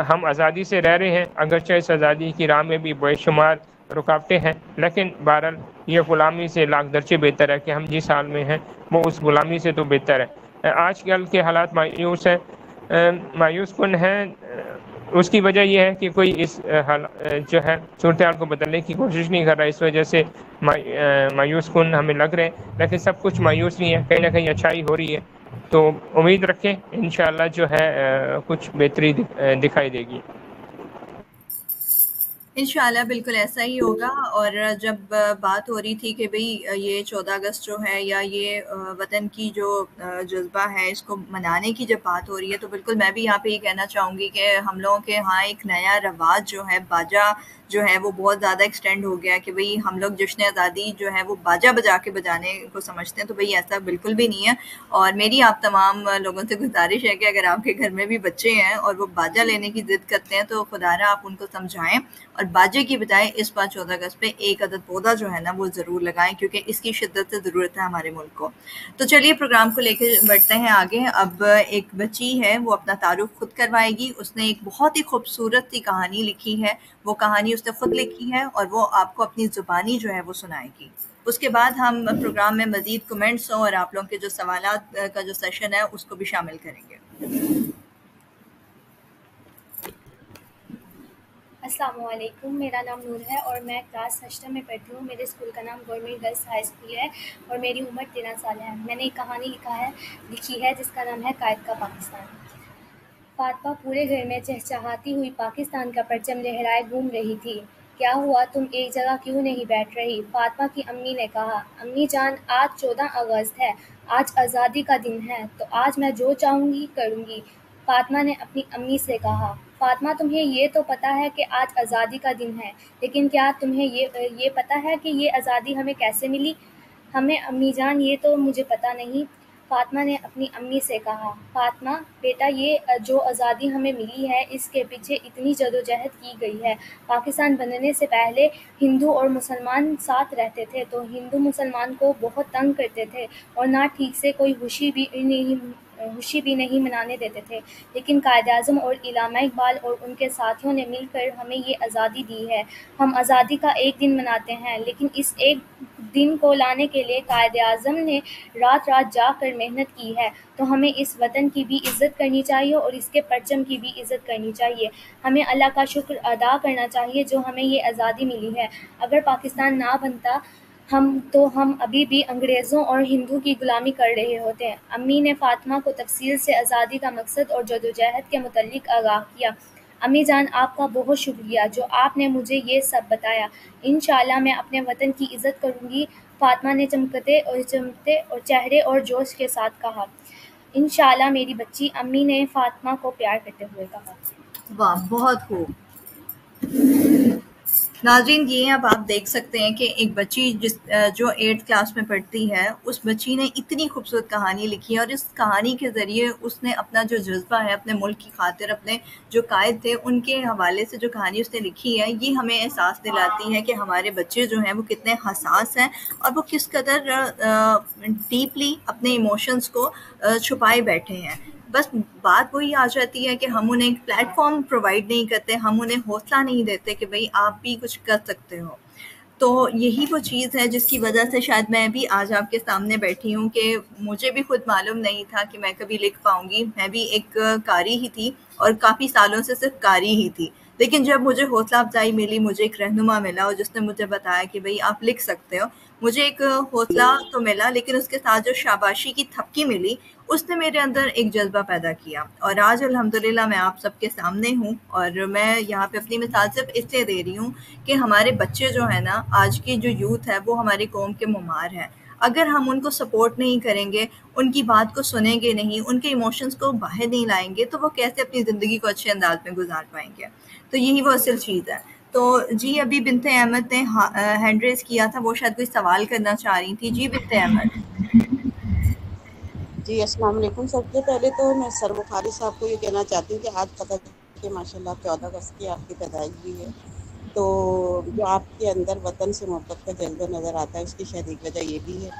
S4: ہم آزادی سے رہ رہے ہیں، اگرچہ اس آزادی کی راہ میں بھی بے شمار رکاوٹیں ہیں، لیکن بہرحال یہ غلامی سے لاکھ درجے بہتر ہے کہ ہم جس حال میں ہیں وہ اس غلامی سے تو بہتر ہے۔ آج کل کے حالات مایوس کن ہیں۔ اس کی وجہ یہ ہے کہ کوئی اس جو ہے صورتحال کو بدلنے کی کوشش نہیں کر رہا، اس وجہ سے مایوس کن ہمیں لگ رہے ہیں، لیکن سب کچھ مایوس نہیں ہے، کہیں نہ کہیں اچھائی ہو رہی ہے، تو امید رکھیں انشاءاللہ جو ہے کچھ بہتری دکھائی دے گی۔
S1: انشاءاللہ بالکل ایسا ہی ہوگا۔ اور جب بات ہو رہی تھی کہ بھئی یہ 14 اگست جو ہے یا یہ وطن کی جو جذبہ ہے اس کو منانے کی جب بات ہو رہی ہے، تو بالکل میں بھی یہاں پہ یہ کہنا چاہوں گی کہ ہم لوگوں کے ہاں ایک نیا رواج جو ہے باجا جو ہے وہ بہت زیادہ ایکسٹینڈ ہو گیا کہ بھئی ہم لوگ جشن آزادی جو ہے وہ باجا بجا کے بجانے کو سمجھتے ہیں، تو بھئی ایسا بالکل بھی نہیں ہے۔ اور میری آپ تمام لوگوں سے گزارش ہے کہ اگر آپ کے گھر میں بھی بچے ہیں اور وہ باجا لینے کی ضد کرتے ہیں تو خدا را آپ ان کو سمجھائیں اور باجے کی بجائے اس بار 14 اگست پہ ایک عدد پودا جو ہے نا وہ ضرور لگائیں، کیونکہ اس کی شدت سے ضرورت ہے ہمارے ملک کو۔ تو چلیے پروگرام کو لے کے بڑھتے ہیں آگے۔ اب ایک بچی ہے وہ اپنا تعارف خود کروائے گی، اس نے ایک بہت ہی خوبصورت سی کہانی لکھی ہے، وہ کہانی اس نے خود لکھی ہے اور وہ آپ کو اپنی زبانی جو ہے وہ سنائے گی۔ اس کے بعد ہم پروگرام میں مزید کمنٹس اور آپ لوگوں کے جو سوالات کا جو سیشن ہے اس کو بھی شامل کریں گے۔
S7: السلام علیکم، میرا نام نور ہے اور میں کلاس ہشتم میں پڑھتی ہوں۔ میرے اسکول کا نام گورنمنٹ گرلس ہائی اسکول ہے اور میری عمر 13 سال ہے۔ میں نے ایک کہانی لکھی ہے جس کا نام ہے قائد کا پاکستان۔ فاطمہ پورے گھر میں چہچہاتی ہوئی پاکستان کا پرچم لہرائے گھوم رہی تھی۔ کیا ہوا، تم ایک جگہ کیوں نہیں بیٹھ رہی؟ فاطمہ کی امی نے کہا، امی جان آج 14 اگست ہے، آج آزادی کا دن ہے، تو آج میں جو چاہوں گی کروں گی۔ فاطمہ نے اپنی امی سے کہا، فاطمہ تمہیں یہ تو پتہ ہے کہ آج آزادی کا دن ہے، لیکن کیا تمہیں یہ پتہ ہے کہ یہ آزادی ہمیں کیسے ملی؟ ہمیں امی جان یہ تو مجھے پتہ نہیں۔ فاطمہ نے اپنی امی سے کہا، فاطمہ بیٹا یہ جو آزادی ہمیں ملی ہے اس کے پیچھے اتنی جدوجہد کی گئی ہے۔ پاکستان بننے سے پہلے ہندو اور مسلمان ساتھ رہتے تھے تو ہندو مسلمان کو بہت تنگ کرتے تھے اور نہ ٹھیک سے کوئی خوشی بھی نہیں منانے دیتے تھے، لیکن قائد اعظم اور علامہ اقبال اور ان کے ساتھیوں نے مل کر ہمیں یہ آزادی دی ہے۔ ہم آزادی کا ایک دن مناتے ہیں، لیکن اس ایک دن کو لانے کے لیے قائد اعظم نے رات رات جاگ کر محنت کی ہے، تو ہمیں اس وطن کی بھی عزت کرنی چاہیے اور اس کے پرچم کی بھی عزت کرنی چاہیے۔ ہمیں اللہ کا شکر ادا کرنا چاہیے جو ہمیں یہ آزادی ملی ہے۔ اگر پاکستان نہ بنتا تو ہم ابھی بھی انگریزوں اور ہندو کی غلامی کر رہے ہوتے ہیں۔ امی نے فاطمہ کو تفصیل سے آزادی کا مقصد اور جدوجہد کے متعلق آگاہ کیا۔ امی جان آپ کا بہت شکریہ جو آپ نے مجھے یہ سب بتایا۔ انشاءاللہ میں اپنے وطن کی عزت کروں گی۔ فاطمہ نے چمکتے اور چہرے اور جوش کے ساتھ کہا، انشاءاللہ میری بچی۔ امی نے فاطمہ کو پیار کرتے ہوئے کہا۔
S1: واہ، بہت خوب۔ ناظرین، یہ اب آپ دیکھ سکتے ہیں کہ ایک بچی جو 8th کلاس میں پڑھتی ہے، اس بچی نے اتنی خوبصورت کہانی لکھی ہے اور اس کہانی کے ذریعے اس نے اپنا جو جذبہ ہے اپنے ملک کی خاطر، اپنے جو قائد تھے ان کے حوالے سے جو کہانی اس نے لکھی ہے، یہ ہمیں احساس دلاتی ہے کہ ہمارے بچے جو ہیں وہ کتنے حساس ہیں اور وہ کس قدر ڈیپلی اپنے ایموشنز کو چھپائے بیٹھے ہیں۔ بس بات وہی آ جاتی ہے کہ ہم انہیں ایک پلیٹ فارم پرووائڈ نہیں کرتے، ہم انہیں حوصلہ نہیں دیتے کہ بھئی آپ بھی کچھ کر سکتے ہو۔ تو یہی وہ چیز ہے جس کی وجہ سے شاید میں بھی آج آپ کے سامنے بیٹھی ہوں کہ مجھے بھی خود معلوم نہیں تھا کہ میں کبھی لکھ پاؤں گی۔ میں بھی ایک قاری ہی تھی اور کافی سالوں سے صرف قاری ہی تھی، لیکن جب مجھے حوصلہ افزائی ملی، مجھے ایک رہنما ملا اور جس نے مجھے بتایا کہ بھئی آپ لکھ سکتے ہو، مجھے ایک حوصلہ تو ملا، لیکن اس کے ساتھ جو شاباشی کی تھپکی ملی اس نے میرے اندر ایک جذبہ پیدا کیا۔ اور آج الحمدللہ میں آپ سب کے سامنے ہوں اور میں یہاں پہ اپنی مثال صرف اس لیے دے رہی ہوں کہ ہمارے بچے جو ہیں نا، آج کی جو یوتھ ہے وہ ہماری قوم کے معمار ہے۔ اگر ہم ان کو سپورٹ نہیں کریں گے، ان کی بات کو سنیں گے نہیں، ان کے ایموشنز کو باہر نہیں لائیں گے، تو وہ کیسے اپنی زندگی کو اچھے انداز میں گزار پائیں گے؟ تو یہی وہ اصل چیز ہے۔ تو جی ابھی بنت احمد نے ہینڈ ریز کیا تھا، وہ شاید کوئی سوال کرنا چاہ رہی تھی۔ جی بنت احمد۔
S8: جی السلام علیکم۔ سب سے پہلے تو میں سر بخاری صاحب کو یہ کہنا چاہتی ہوں کہ آج پتہ کہ ماشاءاللہ 14 اگست کی آپ کی پیدائش بھی ہے، تو جو آپ کے اندر وطن سے محبت کا جذبہ نظر آتا ہے اس کی شاید ایک وجہ یہ بھی ہے۔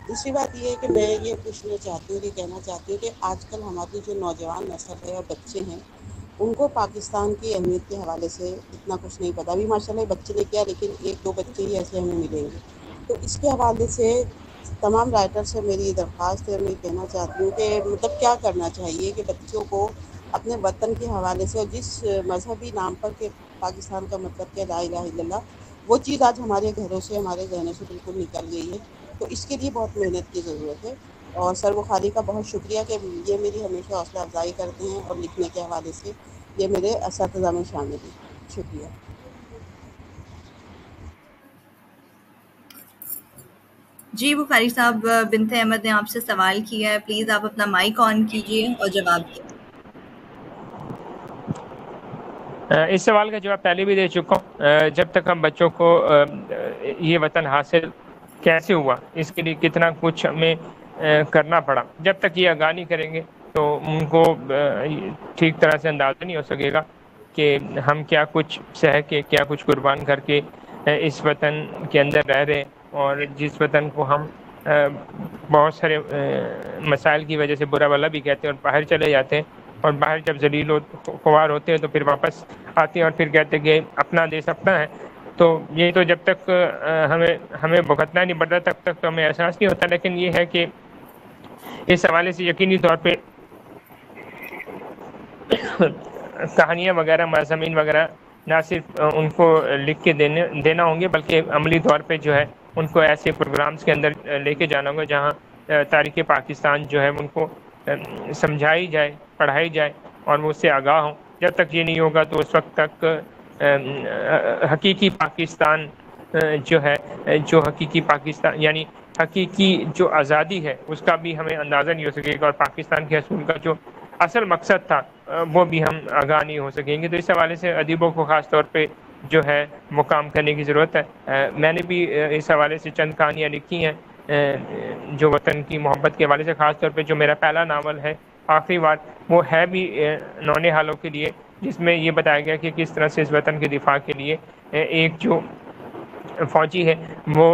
S8: دوسری بات یہ ہے کہ میں یہ پوچھنا چاہتی ہوں، یہ کہنا چاہتی ہوں کہ آج کل ہماری جو نوجوان نسل ہے اور بچے ہیں ان کو پاکستان کی اہمیت کے حوالے سے اتنا کچھ نہیں پتہ۔ ابھی ماشاءاللہ بچے نے کیا، لیکن 1-2 بچے ہی ایسے ہمیں ملیں گے۔ تو اس کے حوالے سے تمام رائٹر سے میری درخواست ہے، میں کہنا چاہتی ہوں کہ مطلب کیا کرنا چاہیے کہ بچوں کو اپنے وطن کے حوالے سے، اور جس مذہبی نام پر کہ پاکستان کا مطلب کہ لا الہ الا اللہ، وہ چیز آج ہمارے گھروں سے، ہمارے ذہنوں سے بالکل نکل گئی ہے، تو اس کے لیے بہت محنت کی ضرورت ہے۔ اور سر بخاری کا بہت شکریہ کہ یہ میری ہمیشہ حوصلہ افزائی کرتے ہیں اور لکھنے کے حوالے سے یہ میرے اساتذہ میں شامل ہیں۔ شکریہ۔
S1: جی بخاری صاحب، بنت احمد نے آپ سے سوال کیا ہے، پلیز آپ اپنا مائک آن کیجئے اور جواب دیں۔
S4: اس سوال کا جواب پہلے بھی دے چکا ہوں۔ جب تک ہم بچوں کو یہ وطن حاصل کیسے ہوا، اس کے لیے کتنا کچھ ہمیں کرنا پڑا، جب تک یہ آگاہ نہیں کریں گے تو ان کو ٹھیک طرح سے اندازہ نہیں ہو سکے گا کہ ہم کیا کچھ سہ کے، کیا کچھ قربان کر کے اس وطن کے اندر رہ رہے ہیں، اور جس وطن کو ہم بہت سارے مسائل کی وجہ سے برا والا بھی کہتے ہیں اور باہر چلے جاتے ہیں، اور باہر جب ذلیل و خوار ہوتے ہیں تو پھر واپس آتے ہیں اور پھر کہتے ہیں کہ اپنا دیش اپنا ہے۔ تو یہ تو جب تک ہمیں بھگتنا نہیں پڑتا تب تک تو ہمیں احساس نہیں ہوتا، لیکن یہ ہے کہ اس حوالے سے یقینی طور پہ کہانیاں وغیرہ، مضامین وغیرہ نہ صرف ان کو لکھ کے دینا ہوں گے، بلکہ عملی طور پہ جو ہے ان کو ایسے پروگرامز کے اندر لے کے جانا ہوگا جہاں تاریخ پاکستان جو ہے ان کو سمجھائی جائے، پڑھائی جائے اور وہ اس سے آگاہ ہوں۔ جب تک یہ نہیں ہوگا تو اس وقت تک حقیقی پاکستان جو ہے، جو حقیقی پاکستان یعنی حقیقی جو آزادی ہے اس کا بھی ہمیں اندازہ نہیں ہو سکے گا، اور پاکستان کے حصول کا جو اصل مقصد تھا وہ بھی ہم آگاہ نہیں ہو سکیں گے۔ تو اس حوالے سے ادیبوں کو خاص طور پہ جو ہے وہ کام کرنے کی ضرورت ہے۔ میں نے بھی اس حوالے سے چند کہانیاں لکھی ہیں جو وطن کی محبت کے حوالے سے، خاص طور پہ جو میرا پہلا ناول ہے آخری وار، وہ ہے بھی نونہالوں کے لیے، جس میں یہ بتایا گیا کہ کس طرح سے اس وطن کے دفاع کے لیے ایک جو فوجی ہے وہ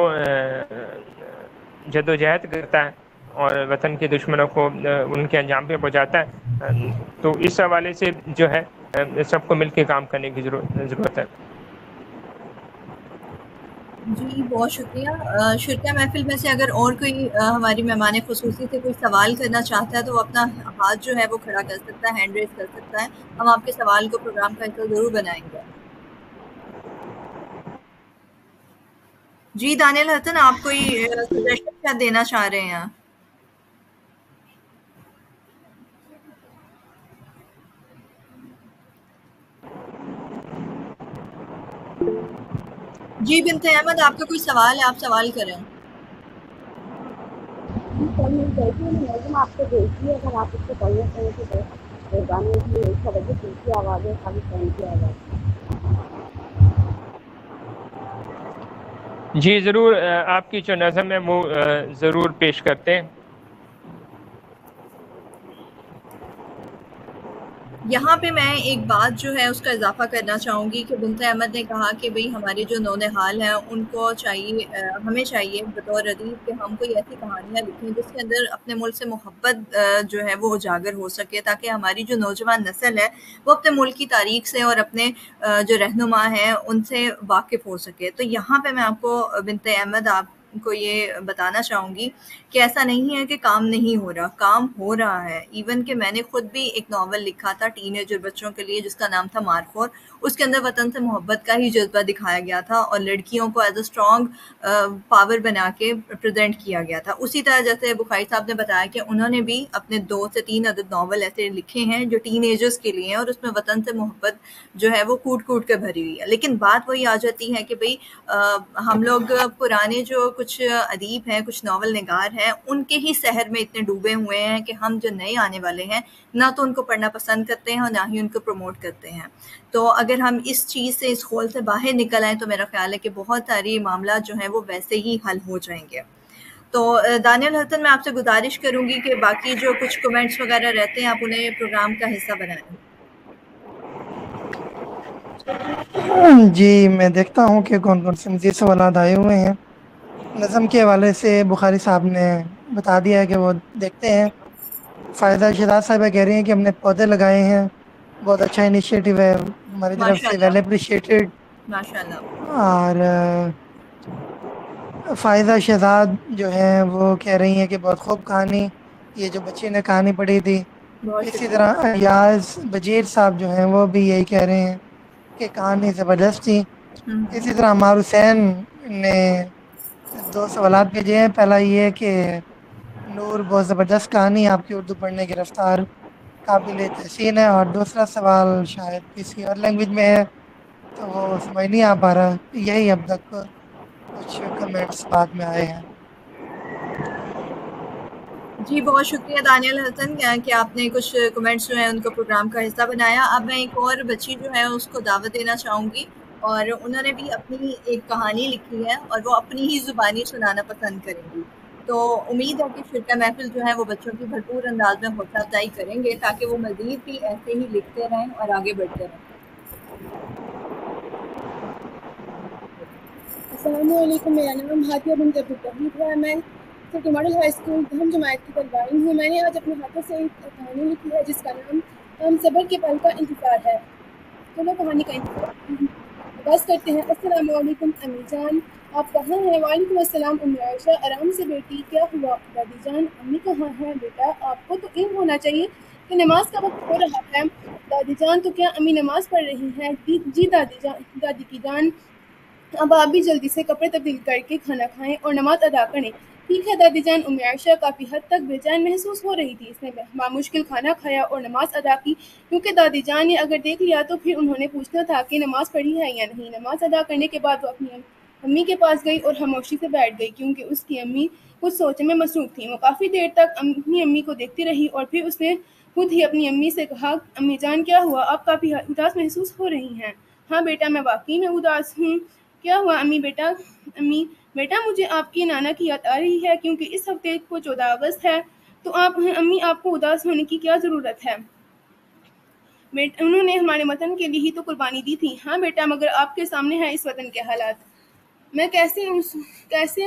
S4: جدوجہد کرتا ہے اور وطن کے دشمنوں کو ان کے انجام پہ پہنچاتا ہے۔ تو اس حوالے سے جو ہے سب کو مل کے کام کرنے کی ضرورت ہے۔
S1: جی بہت شکریہ۔ شرکا محفل میں سے اگر اور کوئی ہماری مہمان خصوصی سے کوئی سوال کرنا چاہتا ہے تو وہ اپنا ہاتھ جو ہے وہ کھڑا کر سکتا ہے، ہینڈ ریز کر سکتا ہے، ہم آپ کے سوال کو پروگرام کا حصہ ضرور بنائیں گے۔ جی دانیل حسن، آپ کوئی سجیشن کیا دینا چاہ رہے ہیں؟ جی بنت احمد، آپ کا کوئی سوال ہے، آپ سوال کریں۔
S8: آپ کو دیکھیے اگر آپ اس کو پڑھنا چاہیں تو مہربانی کی اس کا وجہ کی آواز ہے، خالی فین کی آواز۔
S4: جی ضرور، آپ کی جو نظم ہے وہ ضرور پیش کرتے ہیں۔
S1: یہاں پہ میں ایک بات جو ہے اس کا اضافہ کرنا چاہوں گی کہ بنت احمد نے کہا کہ بھئی ہمارے جو نونہال ہیں ان کو چاہیے، ہمیں چاہیے بطور ادیب کہ ہم کوئی ایسی کہانیاں لکھیں جس کے اندر اپنے ملک سے محبت جو ہے وہ اجاگر ہو سکے، تاکہ ہماری جو نوجوان نسل ہے وہ اپنے ملک کی تاریخ سے اور اپنے جو رہنما ہیں ان سے واقف ہو سکے۔ تو یہاں پہ میں آپ کو بنت احمد آپ کو یہ بتانا چاہوں گی کہ ایسا نہیں ہے کہ کام نہیں ہو رہا، کام ہو رہا ہے۔ ایون کہ میں نے خود بھی ایک ناول لکھا تھا ٹین ایجر بچوں کے لیے جس کا نام تھا مارخور، اس کے اندر وطن سے محبت کا ہی جذبہ دکھایا گیا تھا اور لڑکیوں کو ایز اے اسٹرانگ پاور بنا کے پریزنٹ کیا گیا تھا۔ اسی طرح جیسے بخاری صاحب نے بتایا کہ انہوں نے بھی اپنے 2 سے 3 عدد ناول ایسے لکھے ہیں جو ٹین ایجرز کے لیے ہیں، اور اس میں وطن سے محبت جو ہے وہ کوٹ کوٹ کے بھری ہوئی ہے۔ لیکن بات وہی آ جاتی ہے کہ بھئی ہم لوگ پرانے جو کچھ ادیب ہیں، کچھ ناول نگار ہیں، ان کے ہی سحر میں اتنے ڈوبے ہوئے ہیں کہ ہم جو نئے آنے والے ہیں نہ تو ان کو پڑھنا پسند کرتے ہیں اور نہ ہی ان کو پروموٹ کرتے ہیں۔ تو اگر ہم اس چیز سے، اس خول سے باہر نکل آئیں تو میرا خیال ہے کہ بہت ساری معاملات جو ہیں وہ ویسے ہی حل ہو جائیں گے۔ تو دانیل حسن، میں آپ سے گزارش کروں گی کہ باقی جو کچھ کمنٹس وغیرہ رہتے ہیں آپ انہیں پروگرام کا حصہ بنائیں۔
S6: جی میں دیکھتا ہوں کہ کون کون سے مزید سوالات آئے ہوئے ہیں۔ نظم کے حوالے سے بخاری صاحب نے بتا دیا ہے کہ وہ دیکھتے ہیں۔ فائدہ شہزاد صاحبہ کہہ رہی ہیں کہ ہم نے پودے لگائے ہیں، بہت اچھا انیشیٹو ہے ہماری طرف سے، ویل اپریشیٹڈ۔
S1: ماشاء اللہ۔
S6: اور فائدہ شہزاد جو ہیں وہ کہہ رہی ہیں کہ بہت خوب کہانی، یہ جو بچی نے کہانی پڑھی تھی۔ اسی طرح ایاز بجیر صاحب جو ہیں وہ بھی یہی کہہ رہے ہیں کہ کہانی زبردست تھی۔ اسی طرح عمار حسین نے 2 سوالات بھیجے ہیں۔ پہلا یہ کہ نور بہت زبردست کہانی، آپ کی اردو پڑھنے کی رفتار قابل تحسین ہے، اور دوسرا سوال شاید کسی اور لینگویج میں ہے تو وہ سمجھ نہیں آ پا رہا۔ یہی اب تک کچھ کمنٹس بعد میں آئے ہیں۔
S1: جی بہت شکریہ دانیل حسن کہ آپ نے کچھ کمنٹس جو ہیں ان کو پروگرام کا حصہ بنایا۔ اب میں ایک اور بچی جو ہے اس کو دعوت دینا چاہوں گی، اور انہوں نے بھی اپنی ایک کہانی لکھی ہے اور وہ اپنی ہی زبانی سنانا پسند کریں گی۔ تو امید ہے کہ شرکا محفل جو ہے وہ بچوں کی بھرپور انداز میں حوصلہ افزائی کریں گے تاکہ وہ مزید بھی ایسے ہی لکھتے رہیں اور آگے بڑھتے رہیں۔
S7: السلام علیکم، میرا نام ہادیہ بنت عبدالتوحید ہے، میں سٹی ماڈل ہائی اسکول دہم جماعت کی طالبہ علم ہوں۔ میں نے آج اپنے ہاتھوں سے ایک کہانی لکھی ہے جس کا نام صبر کے پل کا انتظار ہے۔ چلو کہانی کا انتظار آغاز کرتے ہیں۔ السلام علیکم امی جان، آپ کہاں ہیں؟ وعلیکم السلام امی عائشہ، آرام سے بیٹی، کیا ہوا دادی جان؟ امی کہاں ہیں؟ بیٹا آپ کو تو علم ہونا چاہیے کہ نماز کا وقت ہو رہا ہے
S9: دادی جان تو کیا امی نماز پڑھ رہی ہیں؟ جی دادی کی جان، اب آپ بھی جلدی سے کپڑے تبدیل کر کے کھانا کھائیں اور نماز ادا کریں۔ ٹھیک ہے دادی جان۔ ام عائشہ کافی حد تک بے چین محسوس ہو رہی تھی۔ اس نے بامشکل کھانا کھایا اور نماز ادا کی، کیونکہ دادی جان نے اگر دیکھ لیا تو پھر انہوں نے پوچھنا تھا کہ نماز پڑھی ہے یا نہیں۔ نماز ادا کرنے کے بعد وہ اپنی امی کے پاس گئی اور خاموشی سے بیٹھ گئی، کیونکہ اس کی امی کچھ سوچنے میں مصروف تھیں۔ وہ کافی دیر تک اپنی امی کو دیکھتی رہی اور پھر اس نے خود ہی اپنی امی سے کہا، امی جان کیا ہوا؟ آپ کافی اداس محسوس ہو رہی ہیں۔ ہاں بیٹا، میں واقعی میں اداس ہوں۔ کیا ہوا امی بیٹا مجھے آپ کی نانا کی یاد آ رہی ہے، کیونکہ اس ہفتے کو 14 اگست ہے۔ تو امی آپ کو اداس ہونے کی کیا ضرورت ہے؟ انہوں نے ہمارے وطن کے لیے ہی تو قربانی دی تھی۔ ہاں بیٹا، مگر آپ کے سامنے ہیں اس وطن کے حالات۔ میں کیسے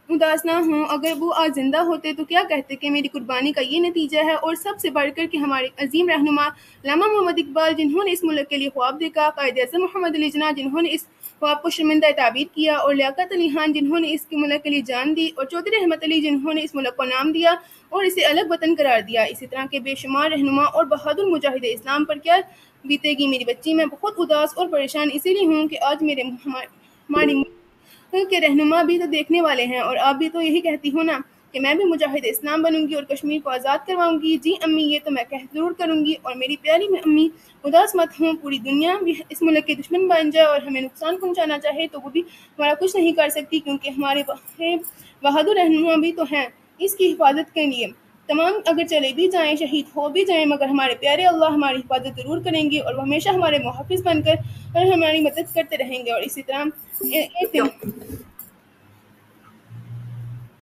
S9: اداس نہ ہوں؟ اگر وہ آج زندہ ہوتے تو کیا کہتے کہ میری قربانی کا یہ نتیجہ ہے، اور سب سے بڑھ کر کہ ہمارے عظیم رہنما علامہ محمد اقبال، جنہوں نے اس ملک کے لیے خواب دیکھا، قائد اعظم محمد علی جناح، جنہوں نے اس خواب کو شرمندہ تعبیر کیا، اور لیاقت علی خان، جنہوں نے اس ملک کے لیے جان دی، اور چودھری رحمت علی، جنہوں نے اس ملک کو نام دیا اور اسے الگ وطن قرار دیا۔ اسی طرح کے بے شمار رہنما اور بہادر مجاہد اسلام پر کیا بیتے گی میری بچی؟ میں بہت اداس اور پریشان اسی لیے ہوں کہ آج ہماری ملک کے رہنما بھی تو دیکھنے والے ہیں، اور آپ بھی تو یہی کہتی ہو نا کہ میں بھی مجاہد اسلام بنوں گی اور کشمیر کو آزاد کرواؤں گی۔ جی امی، یہ تو میں ضرور کروں گی، اور میری پیاری امی اداس مت ہوں۔ پوری دنیا بھی اس ملک کے دشمن بن جائے اور ہمیں نقصان پہنچانا چاہے تو وہ بھی ہمارا کچھ نہیں کر سکتی، کیونکہ ہمارے بہادر رہنما بھی تو ہیں اس کی حفاظت کے لیے۔ تمام اگر چلے بھی جائیں، شہید ہو بھی جائیں، مگر ہمارے پیارے اللہ ہماری حفاظت ضرور کریں گے، اور وہ ہمیشہ ہمارے محافظ بن کر اور ہماری مدد کرتے رہیں گے۔ اور اسی طرح ایک دن